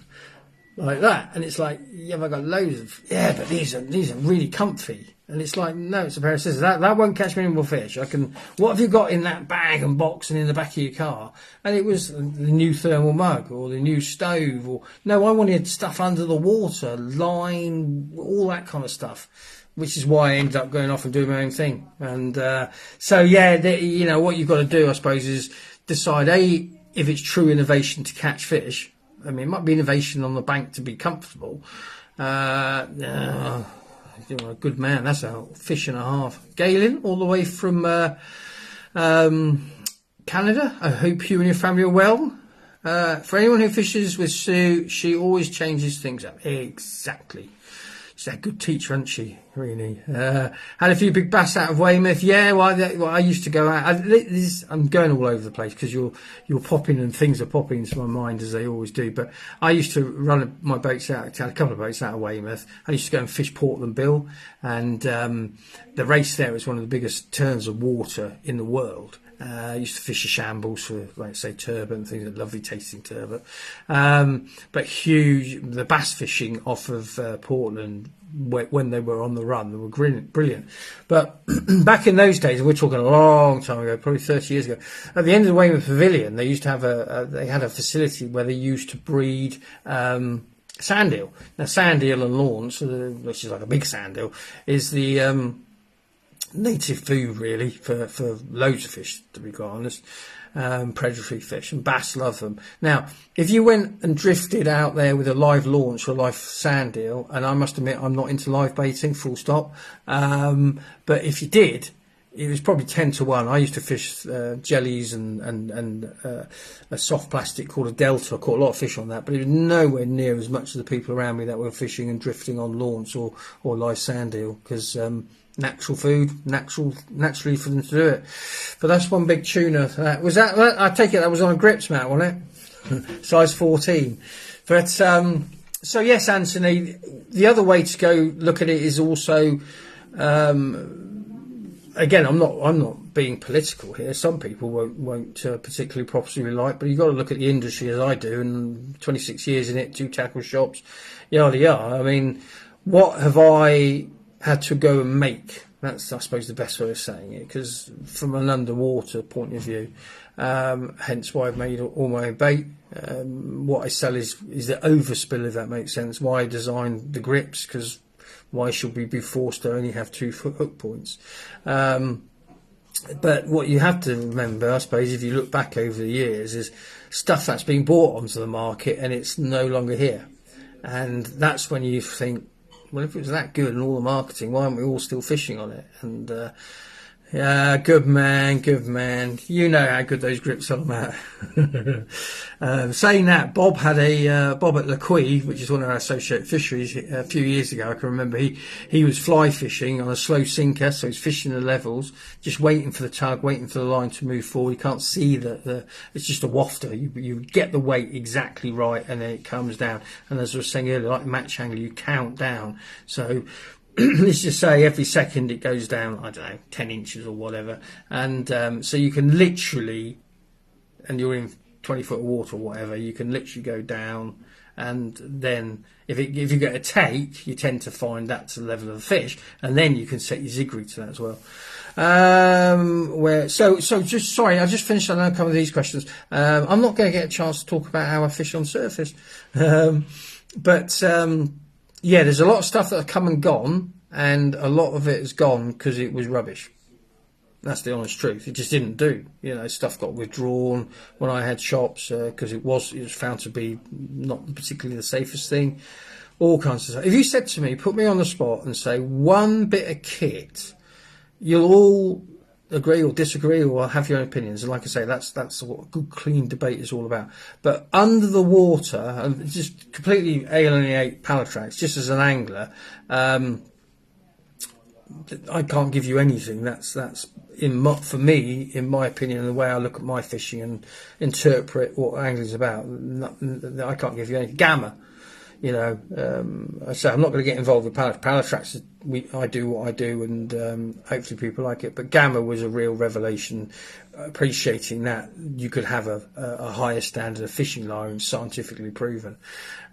like that, and it's like, yeah, I've got loads of, but these are really comfy, and it's like, no, it's a pair of scissors. That won't catch me any more fish. What have you got in that bag and box and in the back of your car? And it was the new thermal mug or the new stove, or no, I wanted stuff under the water, line, all that kind of stuff. Which is why I ended up going off and doing my own thing. And what you've got to do, I suppose, is decide, A, if it's true innovation to catch fish. I mean, it might be innovation on the bank to be comfortable. You're a good man. That's a fish and a half. Galen, all the way from Canada. I hope you and your family are well. For anyone who fishes with Sue, she always changes things up. Exactly. She's a good teacher, isn't she? Really. Had a few big bass out of Weymouth. Yeah, I used to go out. I'm going all over the place because you're popping and things are popping into my mind as they always do. But I used to run my boats out, had a couple of boats out of Weymouth. I used to go and fish Portland Bill, and the race there is one of the biggest turns of water in the world. I used to fish a shambles for, say, turbot and things, lovely tasting turbot. But huge, the bass fishing off of Portland when they were on the run, they were brilliant. But back in those days, we're talking a long time ago, probably 30 years ago, at the end of the Weymouth Pavilion, they used to have they had a facility where they used to breed sand eel. Now, sand eel and lawns, which is like a big sand eel, is the native food really for loads of fish, to be quite honest, predatory fish, and bass love them. Now, if you went and drifted out there with a live launch or a live sand eel, and I must admit I'm not into live baiting, full stop, but if you did, it was probably 10 to 1. I used to fish jellies and a soft plastic called a Delta. I caught a lot of fish on that, but it was nowhere near as much as the people around me that were fishing and drifting on launch or live sand eel, because natural food, naturally for them to do it. But that's one big tuna. Was that? I take it that was on a grips mat, wasn't it? Size 14. But so yes, Anthony. The other way to go look at it is also, again, I'm not being political here. Some people won't particularly possibly like, but you've got to look at the industry as I do, and 26 years in it, 2 tackle shops, yada yada. I mean, what have I had to go and make? That's, I suppose, the best way of saying it, because from an underwater point of view, hence why I've made all my own bait. What I sell is the overspill, if that makes sense. Why I designed the grips, because why should we be forced to only have 2 hook points? But what you have to remember, I suppose, if you look back over the years, is stuff that's been brought onto the market and it's no longer here. And that's when you think, well, if it was that good and all the marketing, why aren't we all still fishing on it? And Yeah, good man, good man. You know how good those grips are, Matt. Saying that, Bob had Bob at Lequy, which is one of our associate fisheries, a few years ago. I can remember he was fly fishing on a slow sinker, so he's fishing the levels, just waiting for the tug, waiting for the line to move forward. You can't see it's just a wafter. You get the weight exactly right, and then it comes down. And as I was saying earlier, like match angler, you count down. So let's just say every second it goes down, I don't know, 10 inches or whatever. And so you can literally, and you're in 20 foot of water or whatever, you can literally go down. And then if you get a take, you tend to find that's the level of the fish. And then you can set your zig rig to that as well. I just finished on a couple of these questions. I'm not going to get a chance to talk about how I fish on surface. Yeah, there's a lot of stuff that have come and gone, and a lot of it has gone because it was rubbish. That's the honest truth. It just didn't do. Stuff got withdrawn when I had shops because it was found to be not particularly the safest thing. All kinds of stuff. If you said to me, put me on the spot and say one bit of kit, you'll all agree or disagree or have your own opinions, and like I say, that's what a good clean debate is all about. But under the water, and just completely alienate Pallatrax, just as an angler, I can't give you anything. That's for me, in my opinion, and the way I look at my fishing and interpret what angling's about. I can't give you any gamma. I say I'm not going to get involved with Pallatrax. I do what I do, and hopefully people like it. But Gamma was a real revelation, appreciating that you could have a higher standard of fishing line, scientifically proven,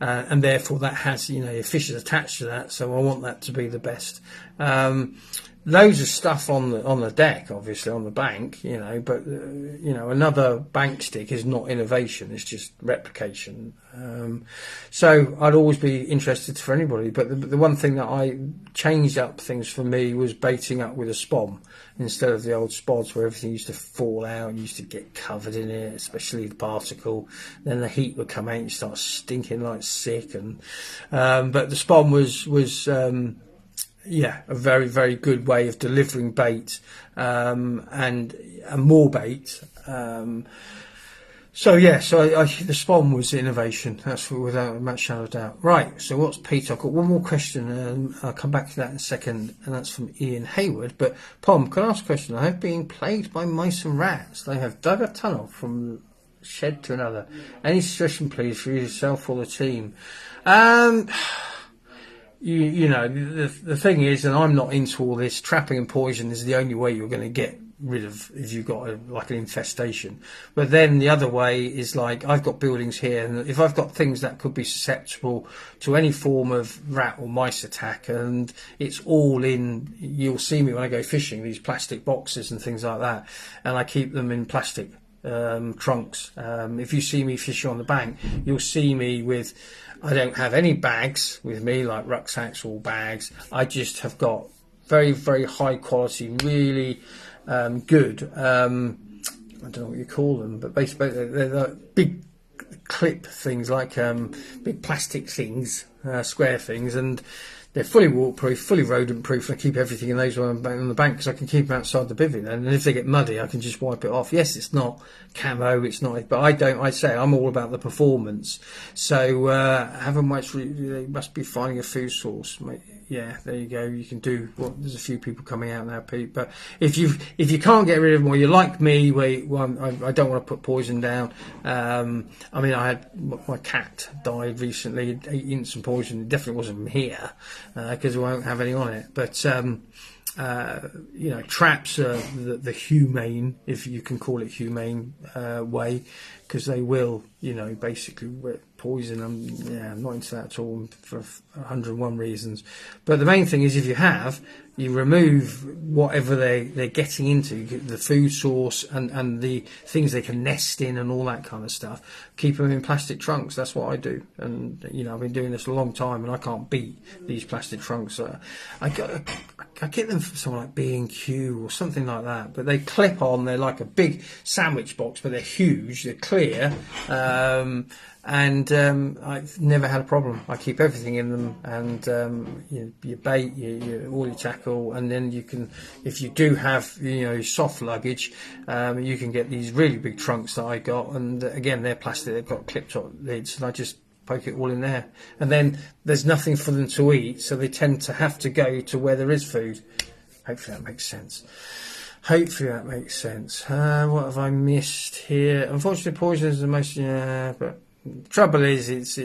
and therefore that has your fish is attached to that. So I want that to be the best. Loads of stuff on the deck, obviously on the bank, but another bank stick is not innovation; it's just replication. So I'd always be interested for anybody. But the one thing that I changed up things for me was baiting up with a spom instead of the old spods where everything used to fall out and used to get covered in it, especially the particle. Then the heat would come out and you start stinking like sick. And but the spom was a very, very good way of delivering bait and more bait. The spawn was innovation. That's without much shadow of doubt. Right, so what's Peter? I've got one more question, and I'll come back to that in a second, and that's from Ian Hayward. But, Pom, can I ask a question? I have been plagued by mice and rats. They have dug a tunnel from shed to another. Any suggestion, please, for yourself or the team? The thing is, and I'm not into all this, trapping and poison is the only way you're going to get rid of if you've got an infestation. But then the other way is like I've got buildings here, and if I've got things that could be susceptible to any form of rat or mice attack, and it's all in, you'll see me when I go fishing, these plastic boxes and things like that, and I keep them in plastic trunks. If you see me fishing on the bank, you'll see me with, I don't have any bags with me like rucksacks or bags. I just have got very, very high quality, really good, I don't know what you call them, but basically they're big clip things, like big plastic things, square things, and they're fully waterproof, fully rodent proof, and I keep everything in those on the bank because I can keep them outside the bivvy then, and if they get muddy I can just wipe it off. Yes, it's not camo, it's not, but I say I'm all about the performance. So haven't much, they must be finding a food source, mate. Yeah, there you go. You can do. Well, there's a few people coming out now, Pete. But if you can't get rid of them, or you're like me, where I don't want to put poison down. I mean, I had my cat died recently, eating some poison. It definitely wasn't here because I won't have any on it. But traps are the humane, if you can call it humane, way, because they will, basically poison them. Yeah, I'm not into that at all for 101 reasons. But the main thing is, if you remove whatever they're getting into, the food source and the things they can nest in and all that kind of stuff. Keep them in plastic trunks. That's what I do. And I've been doing this a long time, and I can't beat these plastic trunks. I I get them from somewhere like B&Q or something like that, but they clip on. They're like a big sandwich box, but they're huge. They're clear, and I've never had a problem. I keep everything in them, and your bait, all your tackle, and then you can, if you do have soft luggage, you can get these really big trunks that I got, and again they're plastic. They've got clipped top lids, and I just poke it all in there, and then there's nothing for them to eat, so they tend to have to go to where there is food. Hopefully that makes sense. What have I missed here? Unfortunately, poison is the most, but the trouble is, it's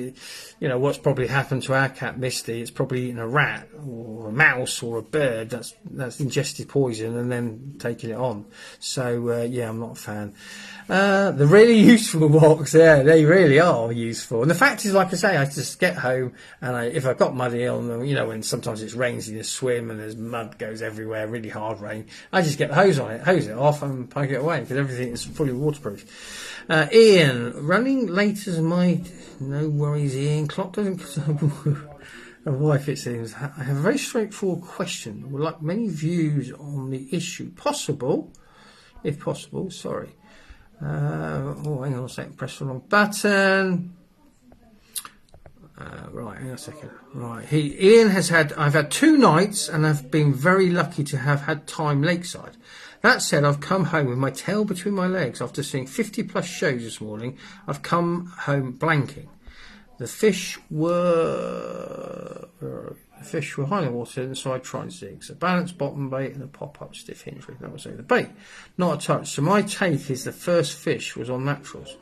what's probably happened to our cat Misty. It's probably eaten a rat or a mouse or a bird that's ingested poison and then taken it on. So I'm not a fan. The really useful walks, they really are useful. And the fact is, like I say, I just get home and if I've got muddy on them, when sometimes it's rains, you swim and there's mud goes everywhere, really hard rain, I just get the hose on it, hose it off and poke it away because everything is fully waterproof. Ian, running late as no worries, Ian. Clock doesn't a wife, it seems. I have a very straightforward question. I would like many views on the issue. If possible, sorry. Hang on a second, press the wrong button. Right, hang on a second. Right, Ian I've had 2 nights and I've been very lucky to have had time lakeside. That said, I've come home with my tail between my legs after seeing 50 plus shows this morning. I've come home blanking. The fish were high in the water inside trying zigs. A balanced bottom bait and a pop-up stiff hinge rig. That was it. The bait, not a touch. So my take is the first fish was on naturals.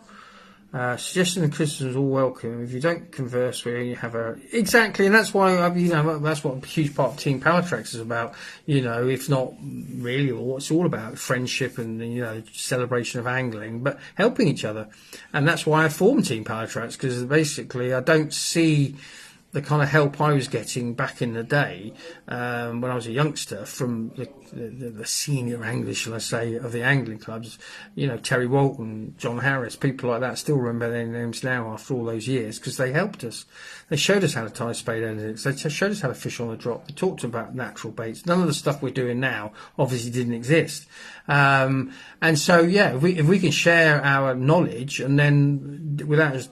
Suggestions and criticisms all welcome. If you don't converse with you have exactly, and that's why that's what a huge part of Team Pallatrax is about. If not really what it's all about, friendship and celebration of angling, but helping each other, and that's why I formed Team Pallatrax, because basically I don't see the kind of help I was getting back in the day when I was a youngster from the senior anglers, shall I say, of the angling clubs. Terry Walton, John Harris, people like that. I still remember their names now after all those years because they helped us. They showed us how to tie spade endings. They showed us how to fish on the drop. They talked about natural baits. None of the stuff we're doing now obviously didn't exist. And so, if we can share our knowledge, and then without a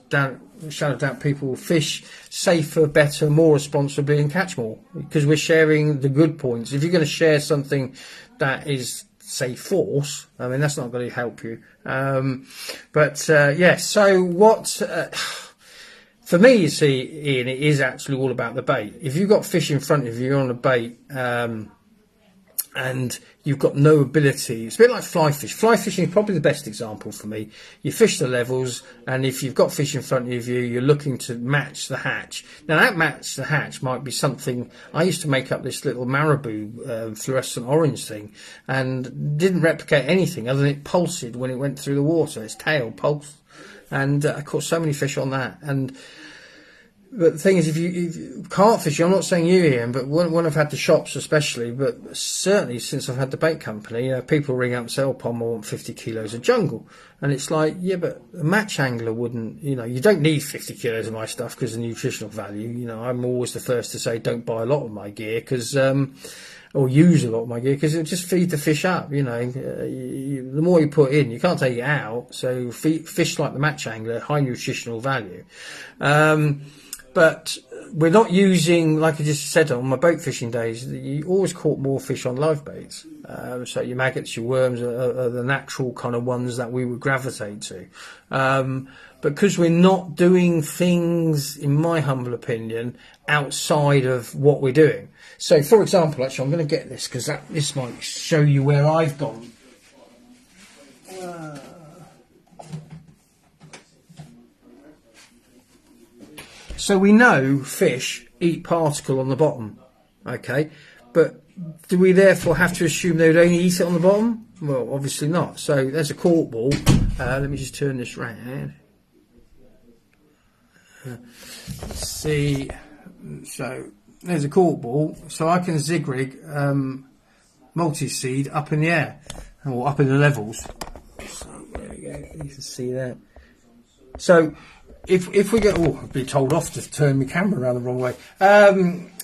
shadow of doubt, people will fish safer, better, more responsibly and catch more because we're sharing the good points. If you're going to share something that is, say, force, that's not going to help you. So what... for me, you see, Ian, it is actually all about the bait. If you've got fish in front of you, you're on a bait, and you've got no ability. It's a bit like fly fish. Fly fishing is probably the best example for me. You fish the levels, and if you've got fish in front of you, you're looking to match the hatch. Now, that match the hatch might be something... I used to make up this little marabou fluorescent orange thing, and didn't replicate anything other than it pulsed when it went through the water. Its tail pulsed. And I caught so many fish on that. But the thing is, if you can't fish, I'm not saying you, Ian, but when I've had the shops especially, but certainly since I've had the bait company, people ring up and say, "Oh, Pom, I want 50 kilos of jungle." And it's like, yeah, but a match angler wouldn't, you don't need 50 kilos of my stuff because of the nutritional value. I'm always the first to say don't buy a lot of my gear or use a lot of my gear because it'll just feed the fish up. The more you put in, you can't take it out. So fish like the match angler, high nutritional value. But we're not using, like I just said on my boat fishing days, you always caught more fish on live baits. So your maggots, your worms are the natural kind of ones that we would gravitate to. But because we're not doing things, in my humble opinion, outside of what we're doing. So, for example, actually, I'm going to get this because this might show you where I've gone. So we know fish eat particle on the bottom, okay? But do we therefore have to assume they would only eat it on the bottom? Well, obviously not. So there's a cork ball. Let me just turn this round. Let's see. So there's a cork ball. So I can zig rig multi-seed up in the air or up in the levels. So there we go. You can see that. So if we get, I've been told off to turn my camera around the wrong way.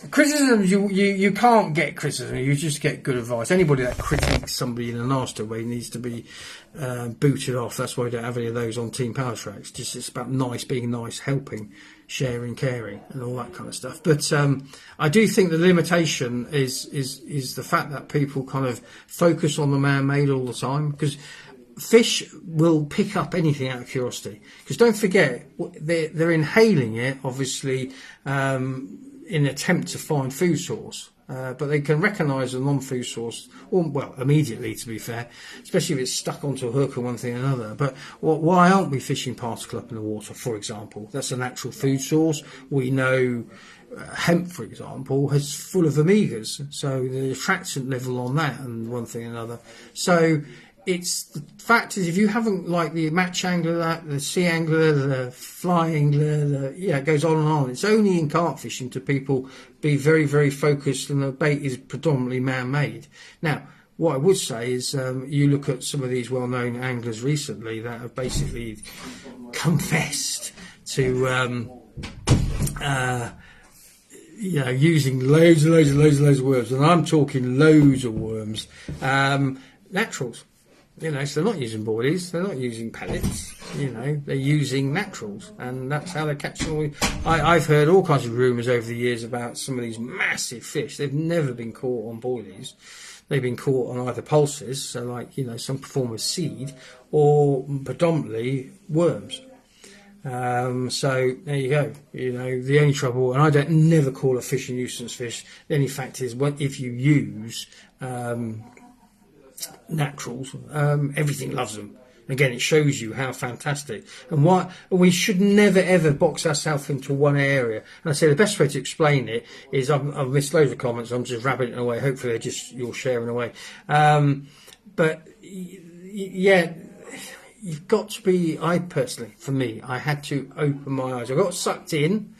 Criticism, you can't get criticism. You just get good advice. Anybody that critiques somebody in a nasty way needs to be booted off. That's why we don't have any of those on Team Pallatrax. Just it's about being nice, helping, sharing, caring, and all that kind of stuff. But I do think the limitation is the fact that people kind of focus on the man-made all the time, because fish will pick up anything out of curiosity. Because don't forget, they're inhaling it, obviously, in an attempt to find food source. But they can recognise a non-food source, immediately, to be fair, especially if it's stuck onto a hook or one thing or another. But why aren't we fishing particle up in the water, for example? That's a natural food source. We know hemp, for example, is full of omegas, so the attractant level on that and one thing or another. So it's the fact is, if you haven't, like the match angler, the sea angler, the fly angler, it goes on and on. It's only in carp fishing to people be very, very focused, and the bait is predominantly man-made. Now, what I would say is, you look at some of these well-known anglers recently that have basically confessed to using loads of worms, and I'm talking loads of worms, naturals. So they're not using boilies, they're not using pellets, they're using naturals, and that's how they're catching. I've heard all kinds of rumours over the years about some of these massive fish. They've never been caught on boilies. They've been caught on either pulses, so like, some form of seed, or predominantly worms. So there you go. The only trouble, and I don't never call a fish a nuisance fish. The only fact is, if you use naturals, everything loves them. Again, it shows you how fantastic and why we should never ever box ourselves into one area. And I say the best way to explain it is, I've missed loads of comments. I'm just rabbiting away. Hopefully, they're just you're sharing away. But yeah, you've got to be. I personally, for me, I had to open my eyes. I got sucked in.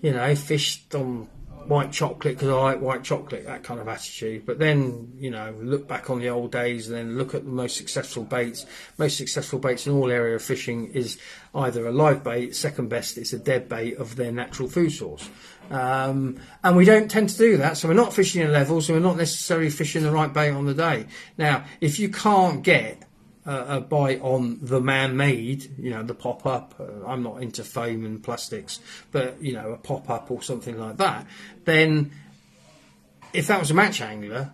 Fished on white chocolate because I like white chocolate, that kind of attitude. But then, look back on the old days and then look at the most successful baits. Most successful baits in all area of fishing is either a live bait, second best, it's a dead bait of their natural food source. And we don't tend to do that, so we're not fishing at levels, so we're not necessarily fishing the right bait on the day. Now, if you can't get a bite on the man-made, the pop-up. I'm not into foam and plastics, but, a pop-up or something like that. Then, if that was a match angler,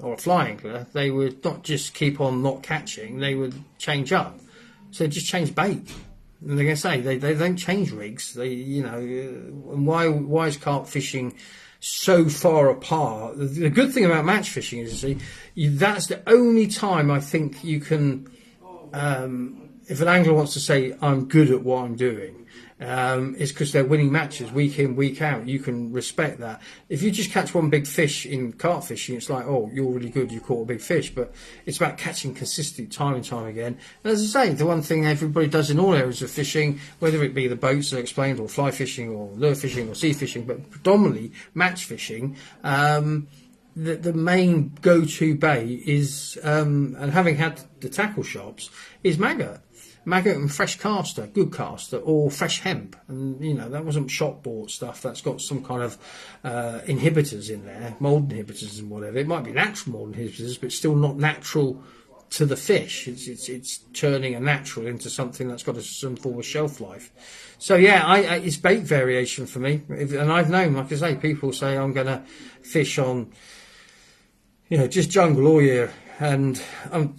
or a fly angler, they would not just keep on not catching, they would change up. So they just change bait. And they're going to say, they don't change rigs. And why is carp fishing so far apart? The good thing about match fishing is, that's the only time I think you can, if an angler wants to say, I'm good at what I'm doing, is because they're winning matches week in, week out. You can respect that. If you just catch one big fish in carp fishing, it's like, oh, you're really good, you caught a big fish. But it's about catching consistently time and time again. And as I say, the one thing everybody does in all areas of fishing, whether it be the boats that I explained, or fly fishing, or lure fishing, or sea fishing, but predominantly match fishing, the main go-to bait is, and having had the tackle shops, is maggot and fresh caster, good caster, or fresh hemp. And, that wasn't shop bought stuff. That's got some kind of inhibitors in there, mold inhibitors and whatever. It might be natural mold inhibitors, but still not natural to the fish. It's turning a natural into something that's got some form of shelf life. So yeah, it's bait variation for me. And I've known, like I say, people say I'm going to fish on, just jungle all year. And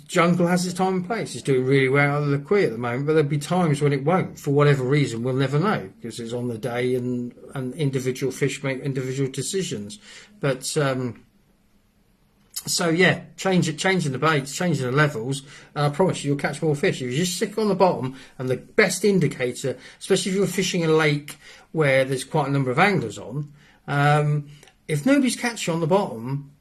jungle has its time and place. It's doing really well out of the quay at the moment, but there'll be times when it won't, for whatever reason. We'll never know, because it's on the day, and individual fish make individual decisions. But changing the baits, changing the levels, and I promise you'll catch more fish. If you just stick on the bottom, and the best indicator, especially if you're fishing a lake where there's quite a number of anglers on, if nobody's catching on the bottom,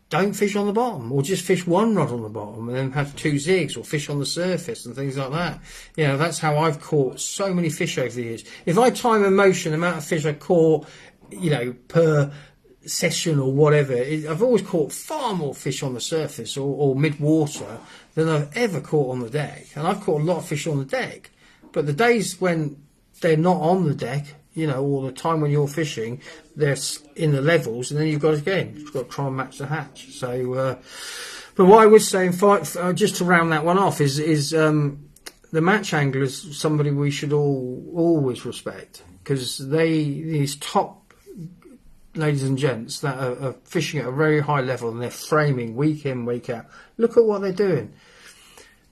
don't fish on the bottom, or just fish one rod on the bottom and then have two zigs, or fish on the surface and things like that. That's how I've caught so many fish over the years. If I time and motion the amount of fish I caught, per session or whatever, I've always caught far more fish on the surface or mid-water than I've ever caught on the deck. And I've caught a lot of fish on the deck. But the days when they're not on the deck, you know, all the time when you're fishing. They're in the levels, and then you've got to try and match the hatch. So, but what I would say, just to round that one off, is the match angler is somebody we should always respect, because these top ladies and gents that are fishing at a very high level, and they're framing week in, week out. Look at what they're doing.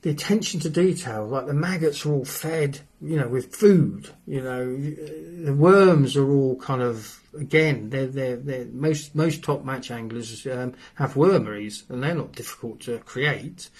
The attention to detail, like the maggots are all fed, you know, with food. You know, the worms are all kind of, again, they're most top match anglers have wormeries, and they're not difficult to create.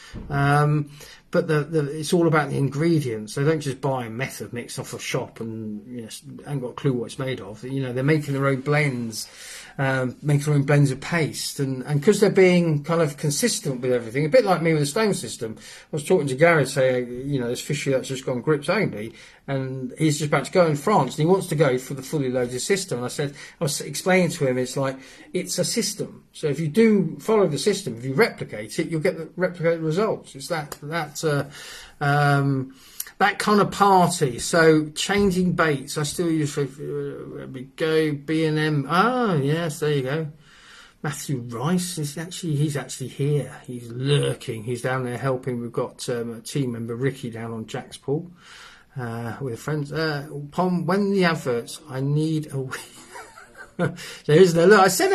But it's all about the ingredients. They don't just buy a method mix off a shop and, you know, ain't got a clue what it's made of. You know, they're making their own blends, making their own blends of paste, and because they're being kind of consistent with everything, a bit like me with the stone system. I was talking to Gary, saying, you know, this fishery that's just gone grips only, and he's just about to go in France, and he wants to go for the fully loaded system. And I was explaining to him, it's like, it's a system. So if you do follow the system, if you replicate it, you'll get the replicated results. It's that kind of party. So changing baits, I still use, we go B&M. Ah, yes, there you go. Matthew Rice he's actually here. He's lurking. He's down there helping. We've got a team member, Ricky, down on Jack's Pool with friends. Pom, when the adverts, I need a week. There isn't a look. I said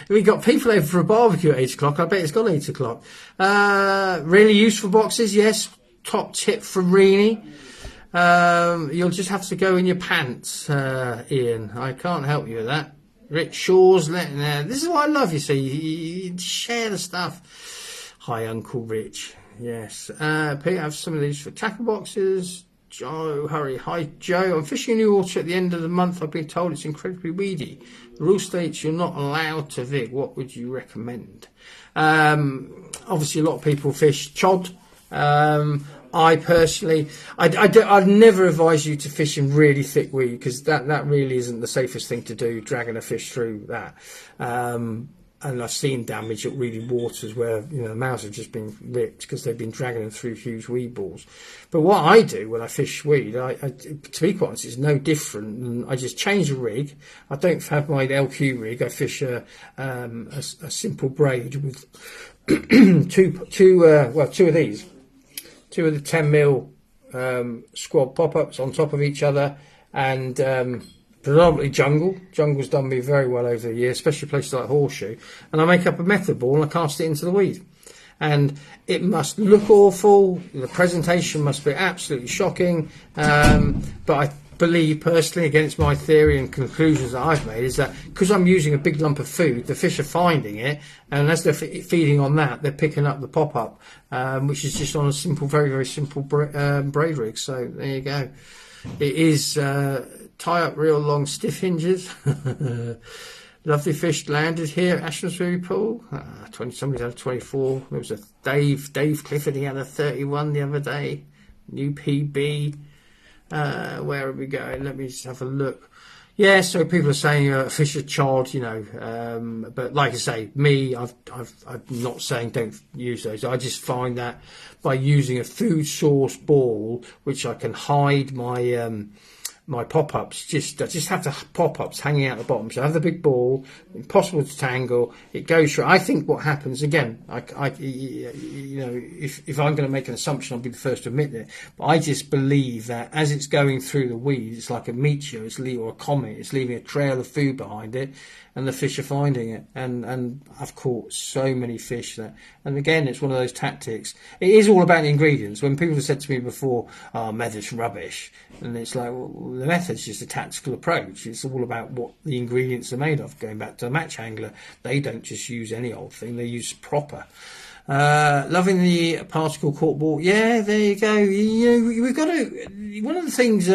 we got people over for a barbecue at 8 o'clock. I bet it's gone 8 o'clock. Really useful boxes, yes. Top tip from Reenie. You'll just have to go in your pants, Ian. I can't help you with that. Rich Shaw's letting there. This is what I love, you see. You share the stuff. Hi, Uncle Rich. Yes. Pete, I have some of these for tackle boxes. Joe, hurry. Hi, Joe. I'm fishing a new water at the end of the month. I've been told it's incredibly weedy. The rule states you're not allowed to vig. What would you recommend? Obviously, a lot of people fish chod. I personally, I'd never advise you to fish in really thick weed, because that really isn't the safest thing to do, dragging a fish through that. And I've seen damage at weedy waters where, you know, the mouths have just been ripped because they've been dragging them through huge weed balls. But what I do when I fish weed, to be quite honest, it's no different. And I just change the rig. I don't have my LQ rig. I fish a simple braid with two of these. Two of the 10mm squad pop-ups on top of each other, and predominantly jungle. Jungle's done me very well over the years, especially places like Horseshoe. And I make up a method ball and I cast it into the weed. And it must look awful. The presentation must be absolutely shocking. But I believe personally, against my theory and conclusions that I've made, is that because I'm using a big lump of food, the fish are finding it, and as they're feeding on that, they're picking up the pop-up, which is just on a simple, very, very simple braid rig. So there you go. It is tie up real long stiff hinges. Lovely fish landed here at Ashtonbury Pool. Somebody's had a 24. There was a Dave Clifford. He had a 31 the other day. New PB. Where are we going? Let me just have a look. Yeah, so people are saying fish are chod, you know. But like I say, I'm not saying don't use those. I just find that by using a food source ball, which I can hide my pop-ups, I just have the pop-ups hanging out the bottom. So I have the big ball, impossible to tangle. It goes through. I think what happens, again, you know, if I'm going to make an assumption, I'll be the first to admit it. But I just believe that as it's going through the weeds, it's like a meteor, or a comet. It's leaving a trail of food behind it, and the fish are finding it. And I've caught so many fish that. And again, it's one of those tactics. It is all about the ingredients. When people have said to me before, "Oh, method's rubbish," and it's like, well, the method's just a tactical approach. It's all about what the ingredients are made of. Going back to a match angler, they don't just use any old thing; they use proper. Loving the particle caught ball. Yeah, there you go. You know, we've got to. One of the things.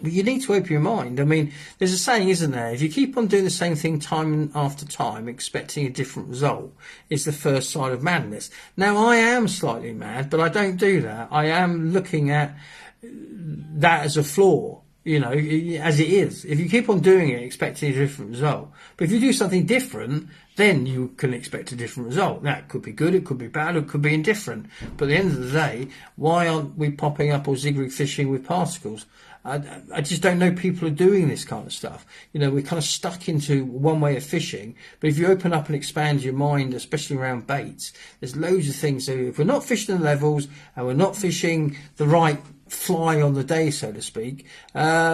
You need to open your mind. I mean, there's a saying, isn't there? If you keep on doing the same thing time after time, expecting a different result, is the first sign of madness. Now, I am slightly mad, but I don't do that. I am looking at that as a flaw. as it is. If you keep on doing it, expecting a different result. But if you do something different, then you can expect a different result. Now, it could be good, it could be bad, it could be indifferent. But at the end of the day, why aren't we popping up or zigzag fishing with particles? I just don't know people are doing this kind of stuff. We're kind of stuck into one way of fishing. But if you open up and expand your mind, especially around baits, there's loads of things. So if we're not fishing the levels and we're not fishing the right fly on the day, so to speak, we're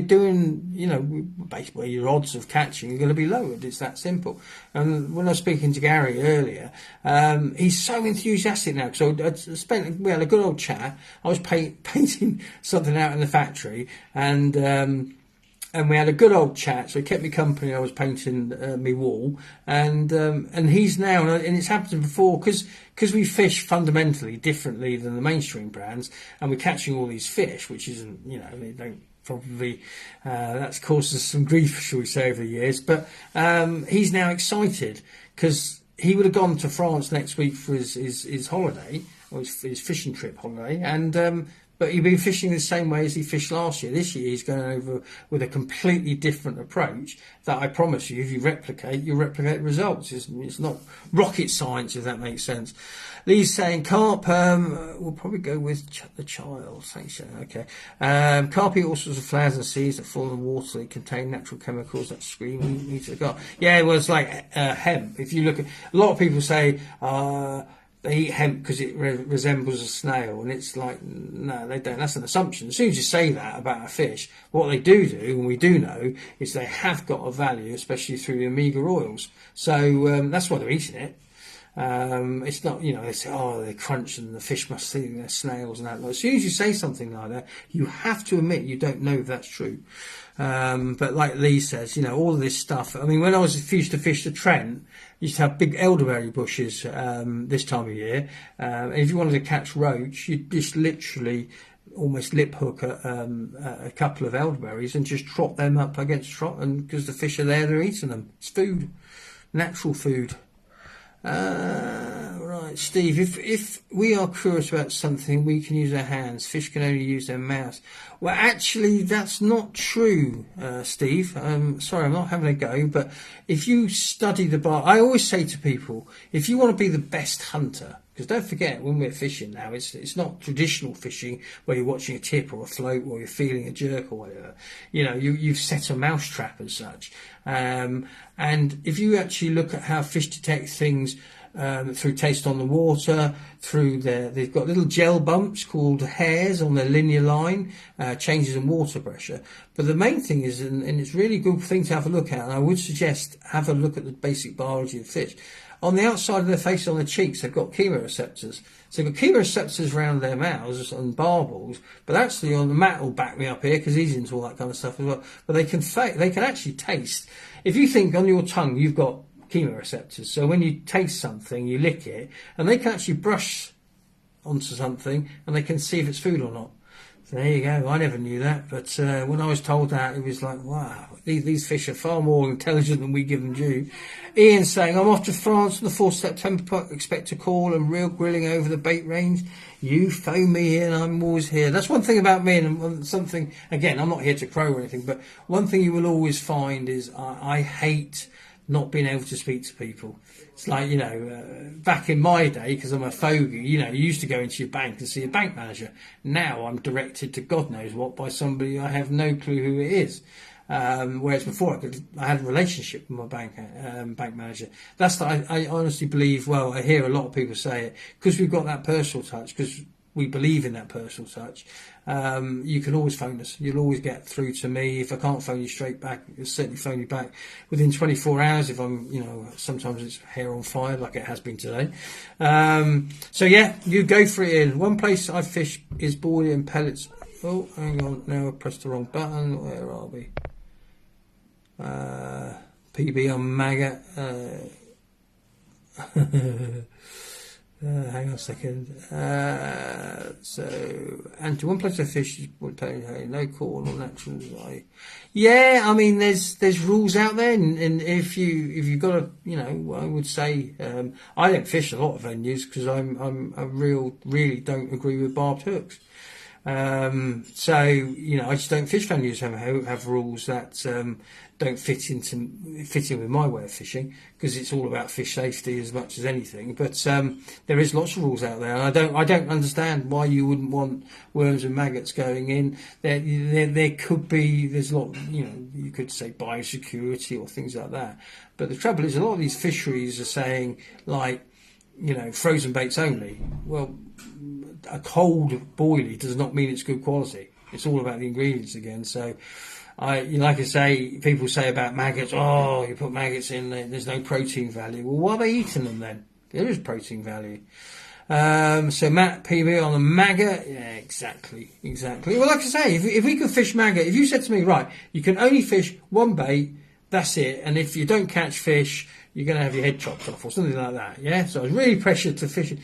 doing, basically your odds of catching are going to be lowered. It's that simple. And when I was speaking to Gary earlier, he's so enthusiastic now. So we had a good old chat. I was painting something out in the factory, and we had a good old chat, so he kept me company. I was painting my wall, and he's now, and it's happened before, because we fish fundamentally differently than the mainstream brands, and we're catching all these fish, which isn't, they don't probably, that's caused us some grief, shall we say, over the years. But he's now excited, because he would have gone to France next week for his holiday, or his fishing trip holiday, and but he'd been fishing the same way as he fished last year. This year he's going over with a completely different approach that I promise you, if you replicate, you'll replicate results. It's not rocket science, if that makes sense. Lee's saying carp, we'll probably go with the child. Thanks, okay. Carp eat all sorts of flowers and seeds that fall in the water. They contain natural chemicals that scream me to the garden. Yeah, well, it's like hemp. If you look at, a lot of people say, they eat hemp because it resembles a snail, and it's like, no, they don't. That's an assumption. As soon as you say that about a fish, what they do, and we do know, is they have got a value, especially through the omega oils. So that's why they're eating it. It's not, they say, they crunch and the fish must think they're snails and that. As soon as you say something like that, you have to admit you don't know if that's true. But like Lee says, all of this stuff. I mean, when I used to fish the Trent, used to have big elderberry bushes this time of year. And if you wanted to catch roach, you'd just literally almost lip hook a couple of elderberries and just trot them up against trot, and because the fish are there, they're eating them. It's food, natural food. Right, Steve, if we are curious about something, we can use our hands. Fish can only use their mouths. Well, actually, that's not true, Steve. Sorry, I'm not having a go, but if you study the bar, I always say to people, if you want to be the best hunter, because don't forget, when we're fishing now, it's not traditional fishing where you're watching a tip or a float or you're feeling a jerk or whatever. You've set a mouse trap as such. And if you actually look at how fish detect things through taste on the water, they've got little gel bumps called hairs on their linear line, changes in water pressure. But the main thing is, and it's really a good thing to have a look at, and I would suggest have a look at the basic biology of fish. On the outside of their face, on their cheeks, they've got chemoreceptors. So they've got chemoreceptors around their mouths and barbels, but actually on the Matt will back me up here because he's into all that kind of stuff as well. But they can actually taste. If you think on your tongue you've got chemoreceptors, so when you taste something, you lick it, and they can actually brush onto something and they can see if it's food or not. So there you go. I never knew that, but when I was told that, it was like, wow, these fish are far more intelligent than we give them due. Ian's saying, I'm off to France on the 4th September, expect a call and real grilling over the bait range. You phone me in, I'm always here. That's one thing about me, and something, again, I'm not here to crow or anything, but one thing you will always find is I hate not being able to speak to people. It's like, back in my day, because I'm a fogey, you used to go into your bank and see a bank manager. Now I'm directed to God knows what by somebody I have no clue who it is. Whereas before I had a relationship with my bank manager. That's I honestly believe, well, I hear a lot of people say it, because we've got that personal touch, because we believe in that personal touch. You can always phone us. You'll always get through to me. If I can't phone you straight back, I'll certainly phone you back within 24 hours if I'm, sometimes it's hair on fire like it has been today. So yeah, you go for it in. One place I fish is boiling in pellets. Oh, hang on. Now I pressed the wrong button. Where are we? PB on maggot. Hang on a second. And to one place I fish, no call or natural. Yeah, I mean, there's rules out there, and if you've got to, I would say, I don't fish a lot of venues because I really don't agree with barbed hooks. So I just don't fish venues have rules that don't fit in with my way of fishing, because it's all about fish safety as much as anything. But there is lots of rules out there, and I don't understand why you wouldn't want worms and maggots going in. There could be, there's a lot, you could say biosecurity or things like that. But the trouble is, a lot of these fisheries are saying, like, frozen baits only. Well, a cold boilie does not mean it's good quality. It's all about the ingredients again. So, like I say, people say about maggots, oh, you put maggots in, there's no protein value. Well, why are they eating them then? There is protein value. So Matt PB on the maggot, yeah, exactly. Well, like I say, if we could fish maggot, if you said to me, right, you can only fish one bait, that's it, and if you don't catch fish, you're going to have your head chopped off or something like that, yeah? So I was really pressured to fish it.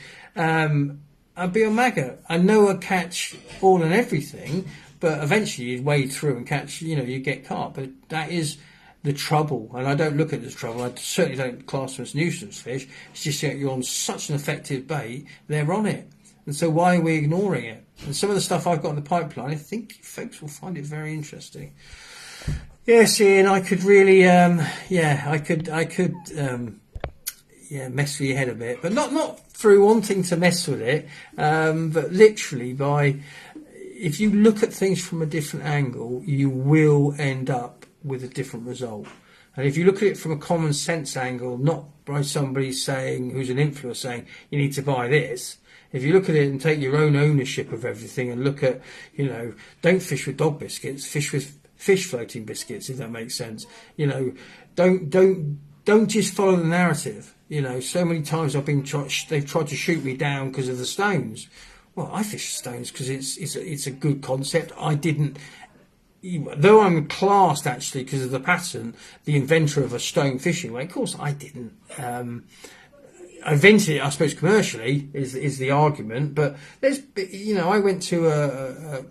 I'd be on maggot. I know I'd catch all and everything, but eventually you'd wade through and catch, you get caught. But that is the trouble, and I don't look at it as trouble. I certainly don't class them as nuisance fish. It's just that you're on such an effective bait, they're on it. And so why are we ignoring it? And some of the stuff I've got in the pipeline, I think folks will find it very interesting. Yes, Ian, I could really, I could mess with your head a bit, but not through wanting to mess with it, but literally if you look at things from a different angle, you will end up with a different result. And if you look at it from a common sense angle, not by somebody saying, who's an influencer saying, you need to buy this. If you look at it and take your own ownership of everything and look at, don't fish with dog biscuits, fish with fish floating biscuits, if that makes sense. Don't just follow the narrative. So many times they've tried to shoot me down because of the stones. Well, I fish stones because it's a good concept. I didn't, though I'm classed actually because of the pattern, the inventor of a stone fishing way. Of course, I didn't. I invented it, I suppose, commercially is the argument. But there's, I went to a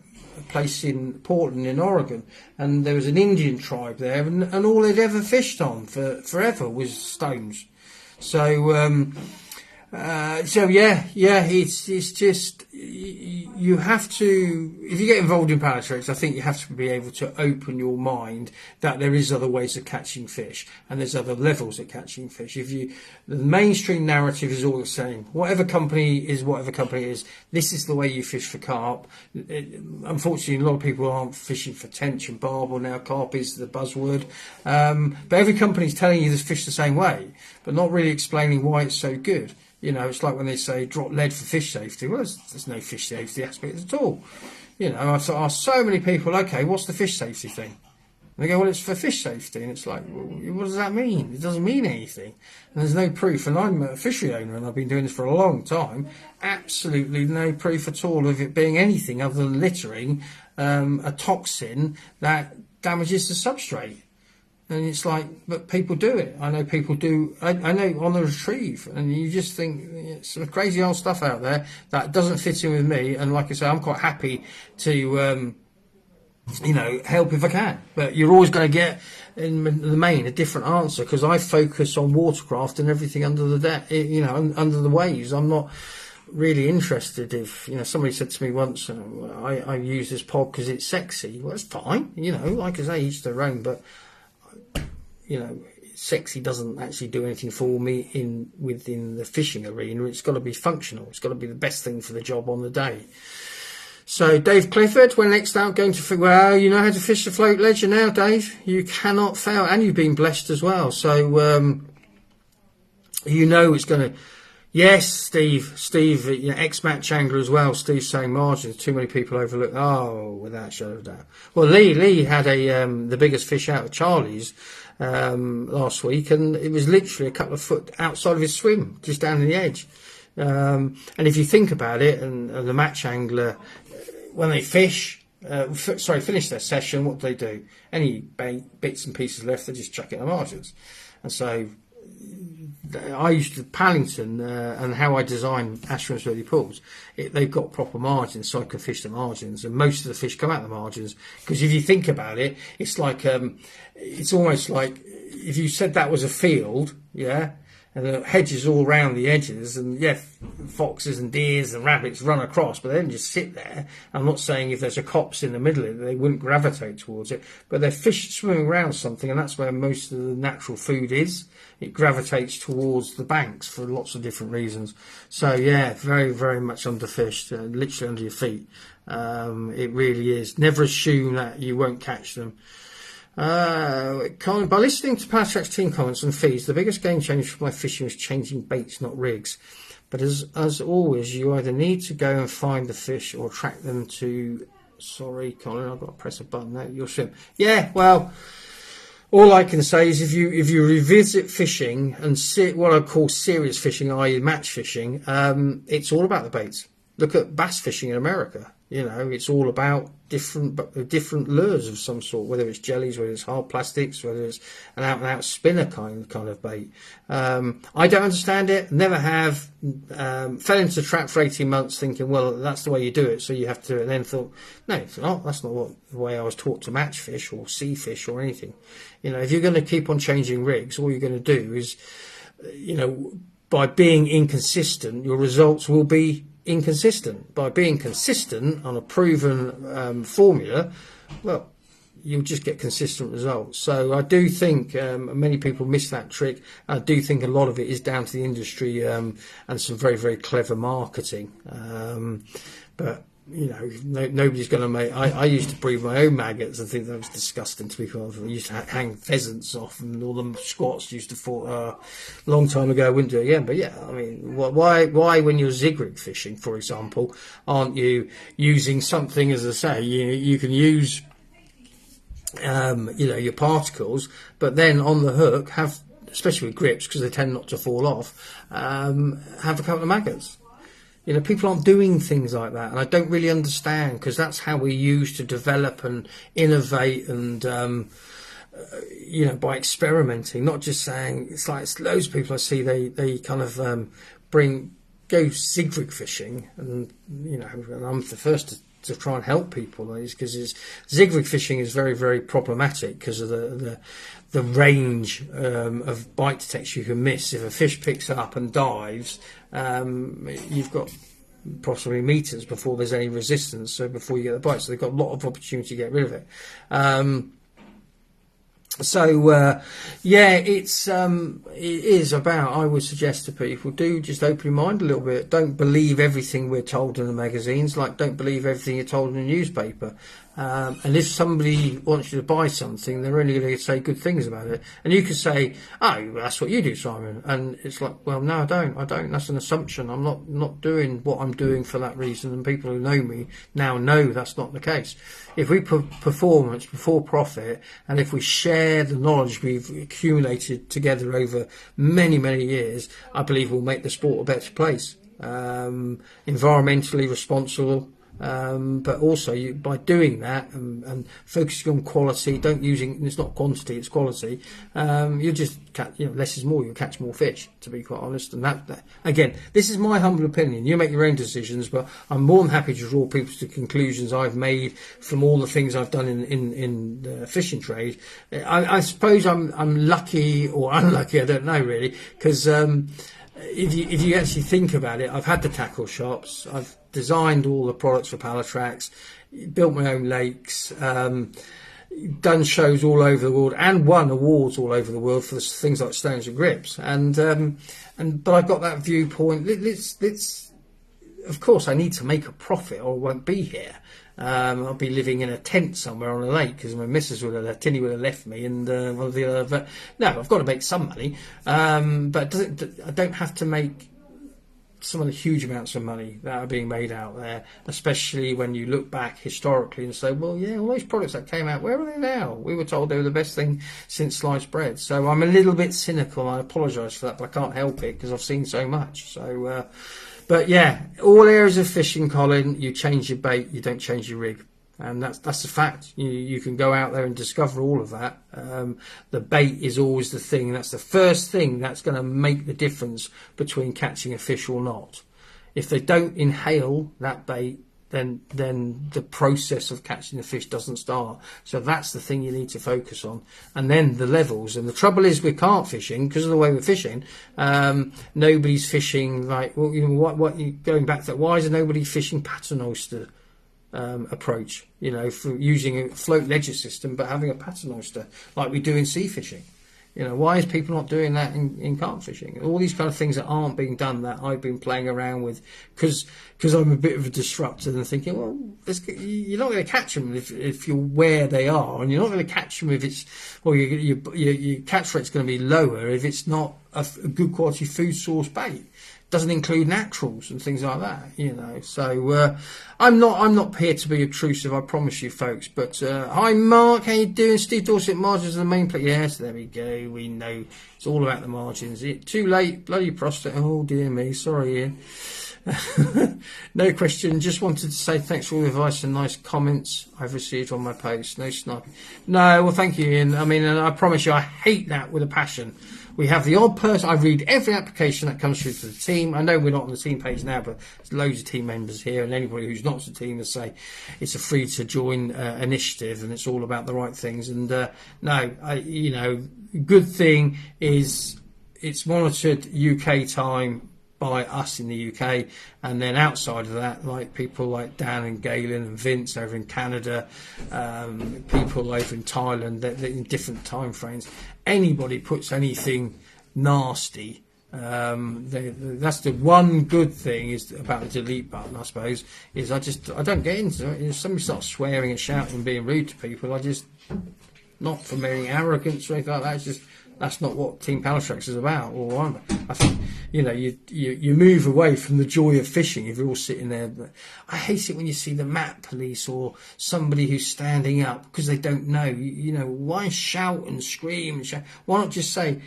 place in Portland in Oregon, and there was an Indian tribe there, and all they'd ever fished on forever was stones. So it's just, you have to, if you get involved in Pallatrax, I think you have to be able to open your mind that there is other ways of catching fish, and there's other levels of catching fish. The mainstream narrative is all the same. Whatever company is, this is the way you fish for carp. Unfortunately, a lot of people aren't fishing for tench and barbel now. Carp is the buzzword. But every company's telling you to fish the same way, but not really explaining why it's so good. It's like when they say drop lead for fish safety. Well, there's no fish safety aspect at all. I've asked so many people, okay, what's the fish safety thing? And they go, well, it's for fish safety. And it's like, well, what does that mean? It doesn't mean anything. And there's no proof. And I'm a fishery owner, and I've been doing this for a long time. Absolutely no proof at all of it being anything other than littering a toxin that damages the substrate. And it's like, but people do it. I know people do. I know on the retrieve, and you just think it's some crazy old stuff out there that doesn't fit in with me. And like I say, I'm quite happy to, help if I can. But you're always going to get, in the main, a different answer, because I focus on watercraft and everything under the deck, under the waves. I'm not really interested if, somebody said to me once, I use this pod because it's sexy. Well, it's fine. Like I say, each their own, but sexy doesn't actually do anything for me within the fishing arena. It's got to be functional. It's got to be the best thing for the job on the day. So Dave Clifford, when next out going to, well, you know how to fish the float ledger now, Dave. You cannot fail, and you've been blessed as well. So it's going to. Yes, Steve, ex-match angler as well. Steve's saying margins, too many people overlook. Oh, without a shadow of doubt. Well, Lee had the biggest fish out of Charlie's last week, and it was literally a couple of foot outside of his swim, just down in the edge. And if you think about it, and the match angler, when they finish their session, what do? Any bits and pieces left, they just chuck it on margins. And so I used to Pallington, and how I design Ashramsworthy pools, they've got proper margins, so I can fish the margins, and most of the fish come out the margins. Because if you think about it, it's like it's almost like if you said that was a field, yeah, and the hedges all around the edges, and yeah, foxes and deers and rabbits run across, but they don't just sit there. I'm not saying if there's a copse in the middle of it, they wouldn't gravitate towards it, but they're fish swimming around something, and that's where most of the natural food is. It gravitates towards the banks for lots of different reasons. So yeah, very, very much underfished, literally under your feet. It really is. Never assume that you won't catch them. By listening to Pallatrax team comments on feeds, the biggest game changer for my fishing was changing baits, not rigs. But as always, you either need to go and find the fish or track them to... Sorry, Colin, I've got to press a button there. You'll swim. Yeah, well... All I can say is if you revisit fishing and what I call serious fishing, i.e. match fishing, it's all about the baits. Look at bass fishing in America. You know, it's all about different lures of some sort, whether it's jellies, whether it's hard plastics, whether it's an out-and-out spinner kind of bait. I don't understand it, never have. Fell into the trap for 18 months thinking, well, that's the way you do it, so you have to, and then thought, no, it's not. That's not the way I was taught to match fish or see fish or anything. You know, if you're going to keep on changing rigs, all you're going to do is, you know, by being inconsistent, your results will be inconsistent. By being consistent on a proven formula, well, you'll just get consistent results. So I do think many people miss that trick. I do think a lot of it is down to the industry and some very, very clever marketing. But you know, nobody's going to make... I used to breed my own maggots and think that was disgusting to be honest. I used to hang pheasants off, and all the squats used to fall... a long time ago, I wouldn't do it again. But yeah, I mean, why when you're zig rig fishing, for example, aren't you using something, as I say, you can use, you know, your particles, but then on the hook have, especially with grips, because they tend not to fall off, have a couple of maggots. You know, people aren't doing things like that, and I don't really understand, because that's how we used to develop and innovate and, you know, by experimenting, not just saying... It's like loads of people I see, they kind of go zig rig fishing, and, you know, and I'm the first to try and help people, because zig rig fishing is very, very problematic because of the range of bite detection you can miss. If a fish picks up and dives, you've got possibly meters before there's any resistance, so before you get the bite, so they've got a lot of opportunity to get rid of it. Yeah, it is about, I would suggest to people, do just open your mind a little bit. Don't believe everything we're told in the magazines, like don't believe everything you're told in the newspaper. And if somebody wants you to buy something, they're only going to say good things about it. And you could say, oh, that's what you do, Simon. And it's like, well, no, I don't. That's an assumption. I'm not doing what I'm doing for that reason. And people who know me now know that's not the case. If we put performance before profit, and if we share the knowledge we've accumulated together over many, many years, I believe we'll make the sport a better place. Environmentally responsible. But also by doing that and focusing on quality, it's not quantity, it's quality, you'll just catch, you know, less is more, you'll catch more fish, to be quite honest. And that again, this is my humble opinion, you make your own decisions, but I'm more than happy to draw people to conclusions I've made from all the things I've done in the fishing trade. I suppose I'm lucky or unlucky, I don't know really, because if you actually think about it, I've had the tackle shops, I've designed all the products for Pallatrax, built my own lakes, done shows all over the world, and won awards all over the world for things like stones and grips. But I've got that viewpoint. Of course, I need to make a profit, or I won't be here. I'll be living in a tent somewhere on a lake because my missus Tinny would have left me, and one of the other. But no, I've got to make some money. But I don't have to make some of the huge amounts of money that are being made out there, especially when you look back historically and say, well, yeah, all those products that came out, where are they now? We were told they were the best thing since sliced bread. So I'm a little bit cynical, and I apologise for that, but I can't help it because I've seen so much. So, but yeah, all areas of fishing, Colin, you change your bait, you don't change your rig. And that's a fact. You can go out there and discover all of that. The bait is always the thing. That's the first thing that's going to make the difference between catching a fish or not. If they don't inhale that bait, then the process of catching the fish doesn't start. So that's the thing you need to focus on. And then the levels. And the trouble is with carp fishing, because of the way we're fishing, nobody's fishing like, well, you know, what going back to that, why is nobody fishing paternoster approach, you know, for using a float ledger system but having a paternoster like we do in sea fishing? You know, why is people not doing that in carp fishing? All these kind of things that aren't being done that I've been playing around with because I'm a bit of a disruptor and thinking, well, you're not going to catch them if you're where they are, and you're not going to catch them if it's, well, your catch rate's going to be lower if it's not a good quality food source bait. Doesn't include naturals and things like that, you know. So I'm not here to be obtrusive, I promise you, folks. But hi, Mark, how you doing? Steve Dorset, margins are the main play. Yes, there we go. We know it's all about the margins. Too late, bloody prostate. Oh dear me, sorry, Ian. No question. Just wanted to say thanks for all the advice and nice comments I've received on my post. No sniping. No, well, thank you, Ian. I mean, and I promise you, I hate that with a passion. We have the odd person. I read every application that comes through to the team. I know we're not on the team page now, but there's loads of team members here, and anybody who's not the team will say it's a free to join initiative, and it's all about the right things. And you know, good thing is it's monitored UK time by us in the UK, and then outside of that, like people like Dan and Galen and Vince over in Canada, people over in Thailand, they're in different time frames. Anybody puts anything nasty, that's the one good thing is about the delete button, I suppose, is I don't get into it. If somebody starts swearing and shouting and being rude to people, I just, not from any arrogance or anything like that, it's just, that's not what Team Pallatrax is about. Or I think, you know, you move away from the joy of fishing if you're all sitting there. But I hate it when you see the map police or somebody who's standing up because they don't know. You know, why shout and scream and shout? Why not just say,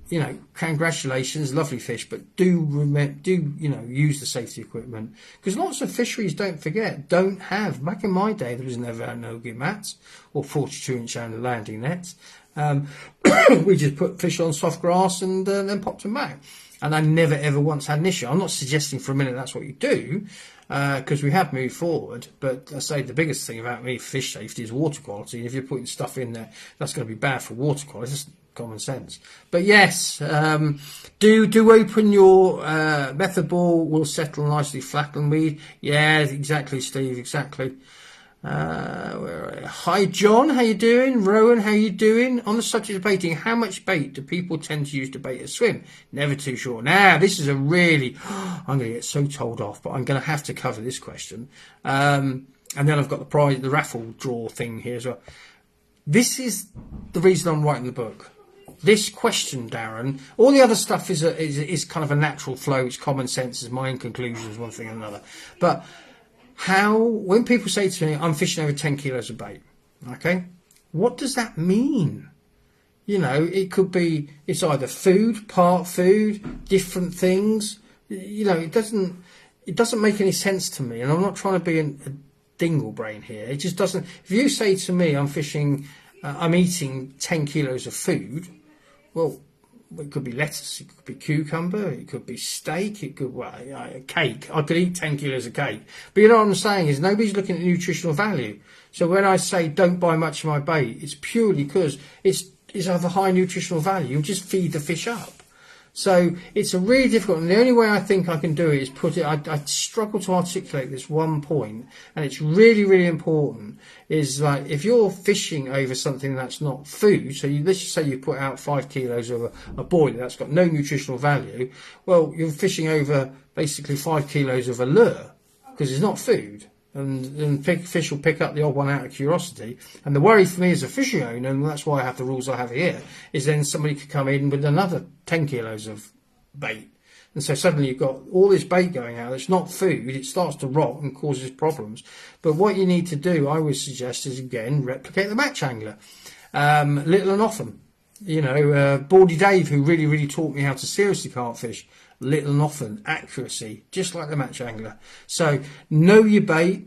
you know, congratulations, lovely fish, but do you know, use the safety equipment, because lots of fisheries, don't forget, don't have. Back in my day, there was never no-gi mats or 42-inch landing nets. We just put fish on soft grass and then popped them back. And I never ever once had an issue. I'm not suggesting for a minute that's what you do, because we have moved forward. But I say the biggest thing about me, fish safety, is water quality. And if you're putting stuff in there, that's going to be bad for water quality. It's just common sense. But yes, do open your method ball. Will settle nicely flat on weed. Yeah, exactly, Steve. Exactly. Hi John, how you doing? Rowan, how you doing? On the subject of baiting, how much bait do people tend to use to bait a swim? Never too sure. Now, this is a really, I'm going to get so told off, but I'm going to have to cover this question. And then I've got the prize, the raffle draw thing here as well. This is the reason I'm writing the book. This question, Darren, all the other stuff is kind of a natural flow. It's common sense, it's my own conclusions, one thing and another. But when people say to me, I'm fishing over 10 kilos of bait, okay, what does that mean? You know, it could be, it's either food, part food, different things. You know, it doesn't make any sense to me. And I'm not trying to be a dingle brain here. It just doesn't. If you say to me, I'm eating 10 kilos of food, well, it could be lettuce, it could be cucumber, it could be steak, it could cake. I could eat 10 kilos of cake. But you know what I'm saying is nobody's looking at nutritional value. So when I say don't buy much of my bait, it's purely because it's of a high nutritional value. You just feed the fish up. So it's a really difficult, and the only way I think I can do it is put it, I struggle to articulate this one point, and it's really, really important, is like, if you're fishing over something that's not food, so let's just say you put out 5 kilos of a boiler that's got no nutritional value, well, you're fishing over basically 5 kilos of a lure, because it's not food. And fish will pick up the odd one out of curiosity. And the worry for me as a fishing owner, and that's why I have the rules I have here, is then somebody could come in with another 10 kilos of bait. And so suddenly you've got all this bait going out. It's not food. It starts to rot and causes problems. But what you need to do, I would suggest, is, again, replicate the match angler. Little and often. You know, Baldy Dave, who really, really taught me how to seriously carp fish. Little and often, accuracy, just like the match angler. So know your bait,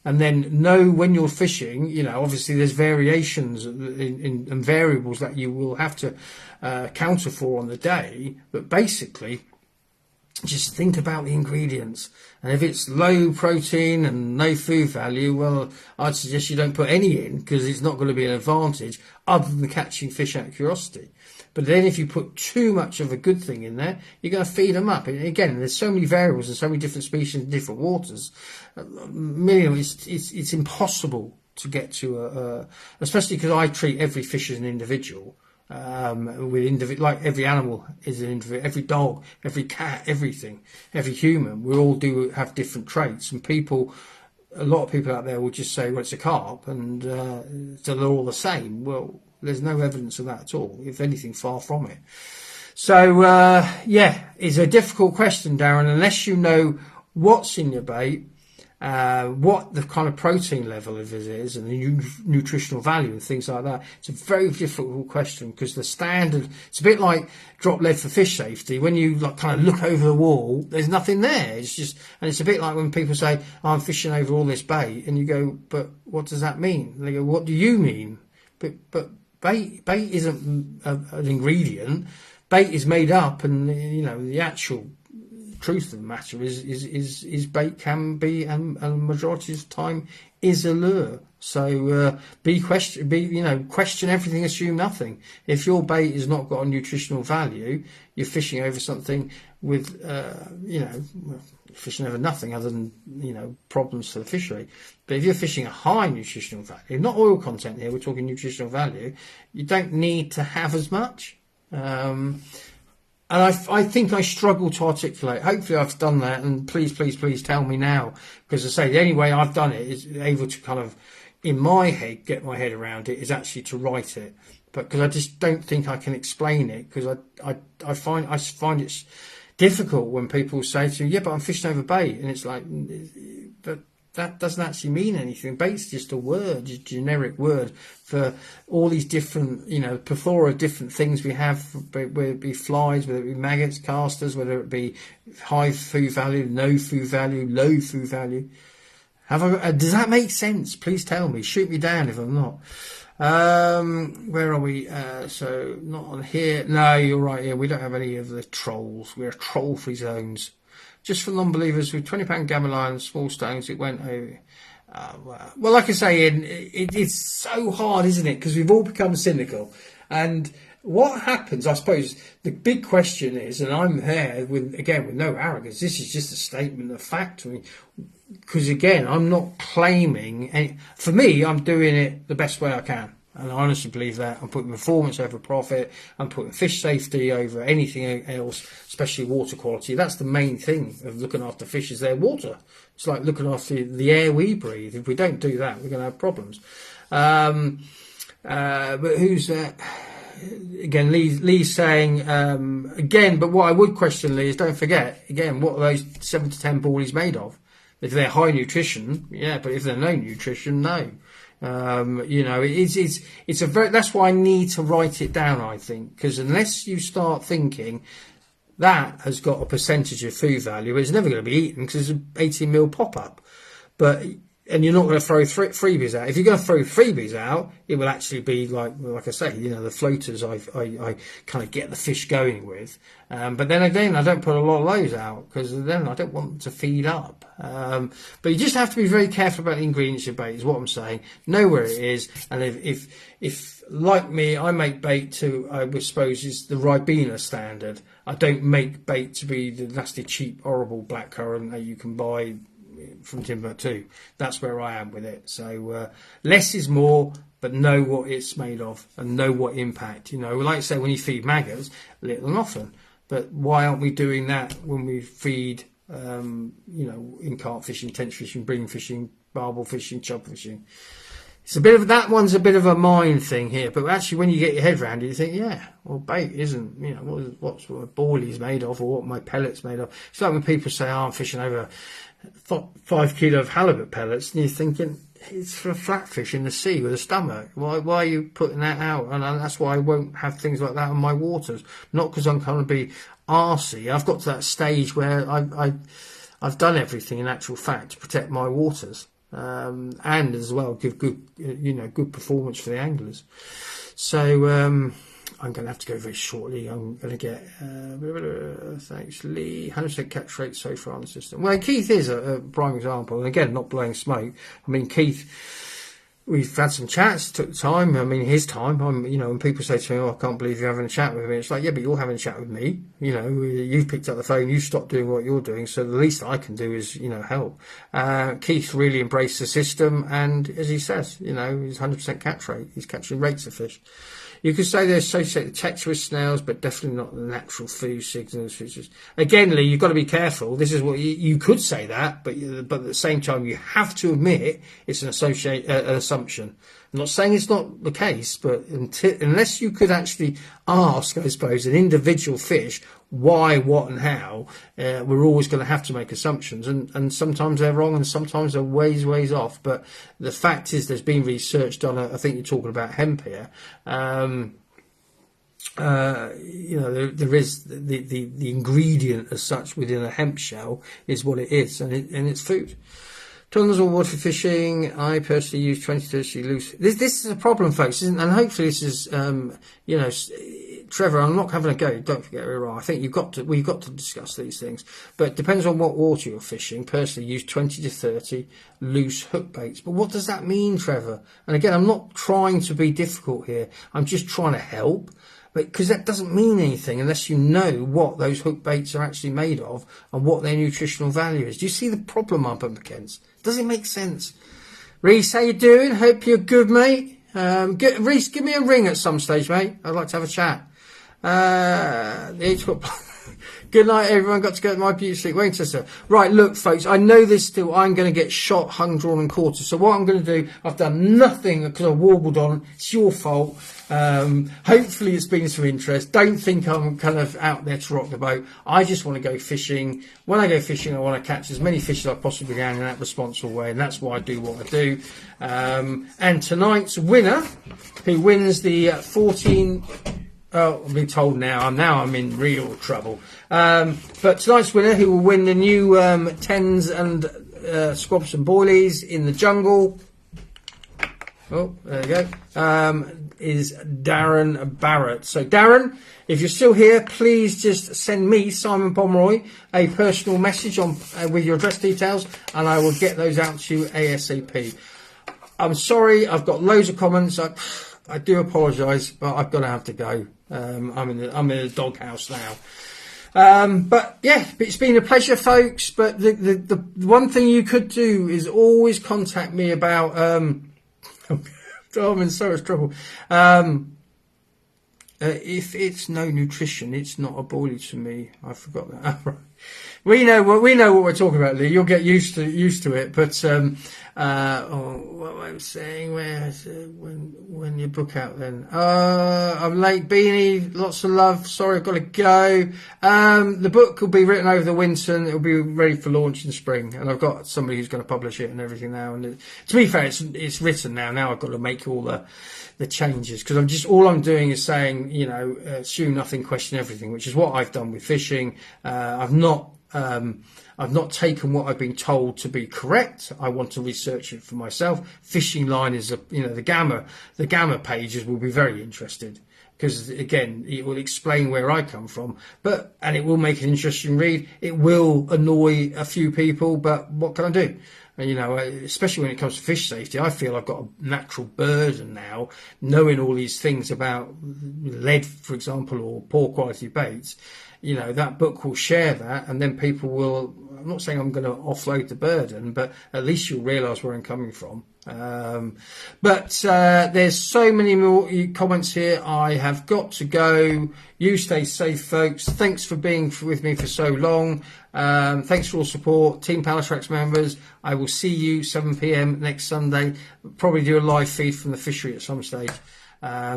and then know when you're fishing. You know, obviously there's variations in variables that you will have to counter for on the day, but basically just think about the ingredients. And if it's low protein and no food value, well, I'd suggest you don't put any in, because it's not going to be an advantage other than catching fish out of curiosity. But then if you put too much of a good thing in there, you're going to feed them up. And again, there's so many variables and so many different species in different waters. It's impossible to get to especially because I treat every fish as an individual. Like every animal is an individual, every dog, every cat, everything, every human, we all do have different traits. And a lot of people out there will just say, well, it's a carp, and so they're all the same. Well, there's no evidence of that at all. If anything, far from it. So, it's a difficult question, Darren, unless you know what's in your bait, what the kind of protein level of it is, and the nutritional value and things like that. It's a very difficult question, because the standard, it's a bit like drop lead for fish safety. When you kind of look over the wall, there's nothing there. It's just, and it's a bit like when people say, I'm fishing over all this bait, and you go, but what does that mean? And they go, what do you mean? But bait isn't an ingredient. Bait is made up, and the actual truth of the matter is bait can be, and majority of the time is a lure. So question everything, assume nothing. If your bait has not got a nutritional value, you're fishing over something with fishing over nothing other than problems for the fishery. But if you're fishing a high nutritional value, not oil content here, we're talking nutritional value, you don't need to have as much. And I think I struggle to articulate. Hopefully I've done that, and please tell me now, because I say the only way I've done it is able to kind of, in my head, get my head around it, is actually to write it. But because I just don't think I can explain it, because I find it's difficult when people say to you, yeah, but I'm fishing over bait, and it's like, but that doesn't actually mean anything. Bait's just a word, a generic word for all these different, plethora of different things we have, whether it be flies, whether it be maggots, casters, whether it be high food value, no food value, low food value. Does that make sense? Please tell me. Shoot me down if I'm not. Where are we? So not on here. No, you're right. Yeah, we don't have any of the trolls. We're troll-free zones. Just for non-believers with £20 gamma line, small stones, it went over. Well, like I say, Ian, it's so hard, isn't it? Because we've all become cynical. And what happens, I suppose, the big question is, and I'm here with no arrogance, this is just a statement of fact. Because again, I'm not claiming, for me, I'm doing it the best way I can. And I honestly believe that. I'm putting performance over profit. I'm putting fish safety over anything else, especially water quality. That's the main thing of looking after fish, is their water. It's like looking after the air we breathe. If we don't do that, we're going to have problems. But who's that? Again, Lee's saying, but what I would question, Lee, is don't forget, again, what are those 7 to 10 ballies made of? If they're high nutrition, yeah, but if they're no nutrition, no. That's why I need to write it down, I think, because unless you start thinking that has got a percentage of food value, it's never going to be eaten because it's an 18mm pop-up. And you're not going to throw freebies out. If you're going to throw freebies out, it will actually be like I say, the floaters I kind of get the fish going with. But then again, I don't put a lot of those out because then I don't want them to feed up. But you just have to be very careful about the ingredients of bait, is what I'm saying. Know where it is. And if like me, I make bait to, I would suppose, is the Ribena standard. I don't make bait to be the nasty, cheap, horrible blackcurrant that you can buy from Timbuktu. That's where I am with it. So less is more, but know what it's made of and know what impact. Like I say, when you feed maggots, little and often. But why aren't we doing that when we feed, in carp fishing, tench fishing, bream fishing, barbel fishing, chub fishing? It's that one's a bit of a mind thing here, but actually when you get your head around it, you think, yeah, well, bait isn't, what's what a bally's made of, or what my pellet's made of. It's like when people say, I'm fishing over 5 kilo of halibut pellets, and you're thinking, it's for a flatfish in the sea with a stomach. Why are you putting that out? And that's why I won't have things like that on my waters. Not because I'm going to be arsey. I've got to that stage where I've done everything in actual fact to protect my waters. And as well give good performance for the anglers. So I'm going to have to go very shortly. I'm going to get, thanks, Lee, 100% catch rate so far on the system. Well, Keith is a prime example. And again, not blowing smoke. I mean, Keith, we've had some chats, took the time. I mean, his time. When people say to me, I can't believe you're having a chat with me. It's like, yeah, but you're having a chat with me. You've picked up the phone, you've stopped doing what you're doing. So the least I can do is, help. Keith really embraced the system. And as he says, he's 100% catch rate. He's catching rates of fish. You could say they associate the texture with snails, but definitely not the natural food signals. Again, Lee, you've got to be careful. This is what you could say that, but at the same time, you have to admit it's an assumption. I'm not saying it's not the case, but unless you could actually ask, I suppose, an individual fish why, what, and how, we're always going to have to make assumptions, and sometimes they're wrong, and sometimes they're ways off. But the fact is, there's been research done. I think you're talking about hemp here. There is the ingredient as such within a hemp shell is what it is, and it's food. Tons of water for fishing. I personally use 20-30 loose. This is a problem, folks, and hopefully this is, Trevor, I'm not having a go. Don't forget me wrong. I think we've got to discuss these things, but it depends on what water you're fishing. Personally, use 20 to 30 loose hook baits. But what does that mean, Trevor? And again, I'm not trying to be difficult here. I'm just trying to help. Because that doesn't mean anything unless you know what those hook baits are actually made of and what their nutritional value is. Do you see the problem I'm up against? Does it make sense? Reese, how you doing? Hope you're good, mate. Reese, give me a ring at some stage, mate. I'd like to have a chat. Good night, everyone. Got to go to my beauty sleep. Waiting to say. Right, look, folks, I know this still. I'm going to get shot, hung, drawn, and quartered. So what I'm going to do, I've done nothing because I warbled on. It's your fault. Hopefully it's been some interest. Don't think I'm kind of out there to rock the boat. I just want to go fishing. When I go fishing, I want to catch as many fish as I possibly can in that responsible way, and that's why I do what I do. And tonight's winner, who wins the 14... Oh, I'm being told now I'm in real trouble. But tonight's winner, who will win the new tens and squabs and boilies in the jungle. Oh, there you go. Is Darren Barrett. So, Darren, if you're still here, please just send me, Simon Pomeroy, a personal message on with your address details, and I will get those out to you ASAP. I'm sorry, I've got loads of comments. I do apologise, but I've got to have to go. I'm in the doghouse now. But yeah, it's been a pleasure, folks. But the one thing you could do is always contact me about. I'm in so much trouble. If it's no nutrition, it's not a boilie to me. I forgot that. We know what we're talking about, Lee. You'll get used to it. But what I'm saying, when you book out, then I'm late, Beanie. Lots of love. Sorry, I've got to go. The book will be written over the winter, and it'll be ready for launch in spring. And I've got somebody who's going to publish it and everything now. And to be fair, it's written now. Now I've got to make all the changes, because all I'm doing is saying, assume nothing, question everything, which is what I've done with fishing. I've not taken what I've been told to be correct. I want to research it for myself. Fishing line is the gamma pages will be very interested, because again, it will explain where I come from, and it will make an interesting read. It will annoy a few people, but what can I do? Especially when it comes to fish safety, I feel I've got a natural burden now, knowing all these things about lead, for example, or poor quality baits. That book will share that, and then people will, I'm not saying I'm going to offload the burden, but at least you'll realise where I'm coming from. But there's so many more comments here. I have got to go. You stay safe, folks. Thanks for being with me for so long. Thanks for all support. Team Pallatrax members, I will see you 7 p.m. next Sunday. Probably do a live feed from the fishery at some stage.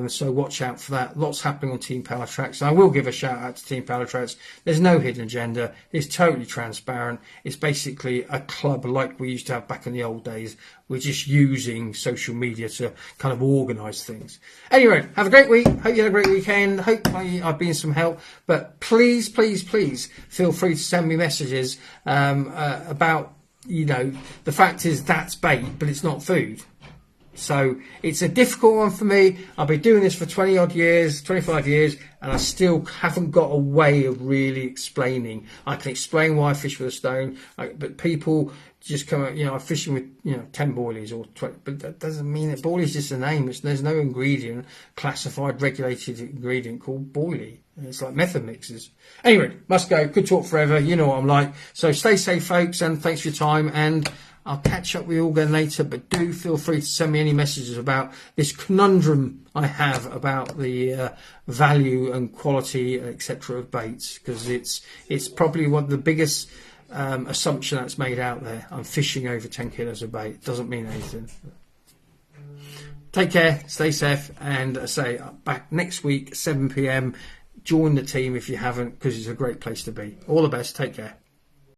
So watch out for that. Lots happening on Team Pallatrax. I will give a shout out to Team Pallatrax. There's no hidden agenda. It's totally transparent. It's basically a club like we used to have back in the old days. We're just using social media to kind of organise things. Anyway, have a great week. Hope you had a great weekend. Hope I've been some help. But please, please, please feel free to send me messages about, the fact is that's bait, but it's not food. So it's a difficult one for me. I've been doing this for 20 odd years, 25 years, and I still haven't got a way of really explaining. I can explain why I fish with a stone, but people just come out, I'm fishing with, 10 boilies or 20, but that doesn't mean that boilie is just a name. There's no ingredient, classified, regulated ingredient called boilie. It's like method mixes. Anyway, must go. Could talk forever. You know what I'm like. So stay safe, folks, and thanks for your time. And I'll catch up with you all again later, but do feel free to send me any messages about this conundrum I have about the value and quality, etc. of baits, because it's probably one of the biggest assumption that's made out there. I'm fishing over 10 kilos of bait. Doesn't mean anything. Take care, stay safe, and say back next week, 7 p.m. Join the team if you haven't, because it's a great place to be. All the best. Take care.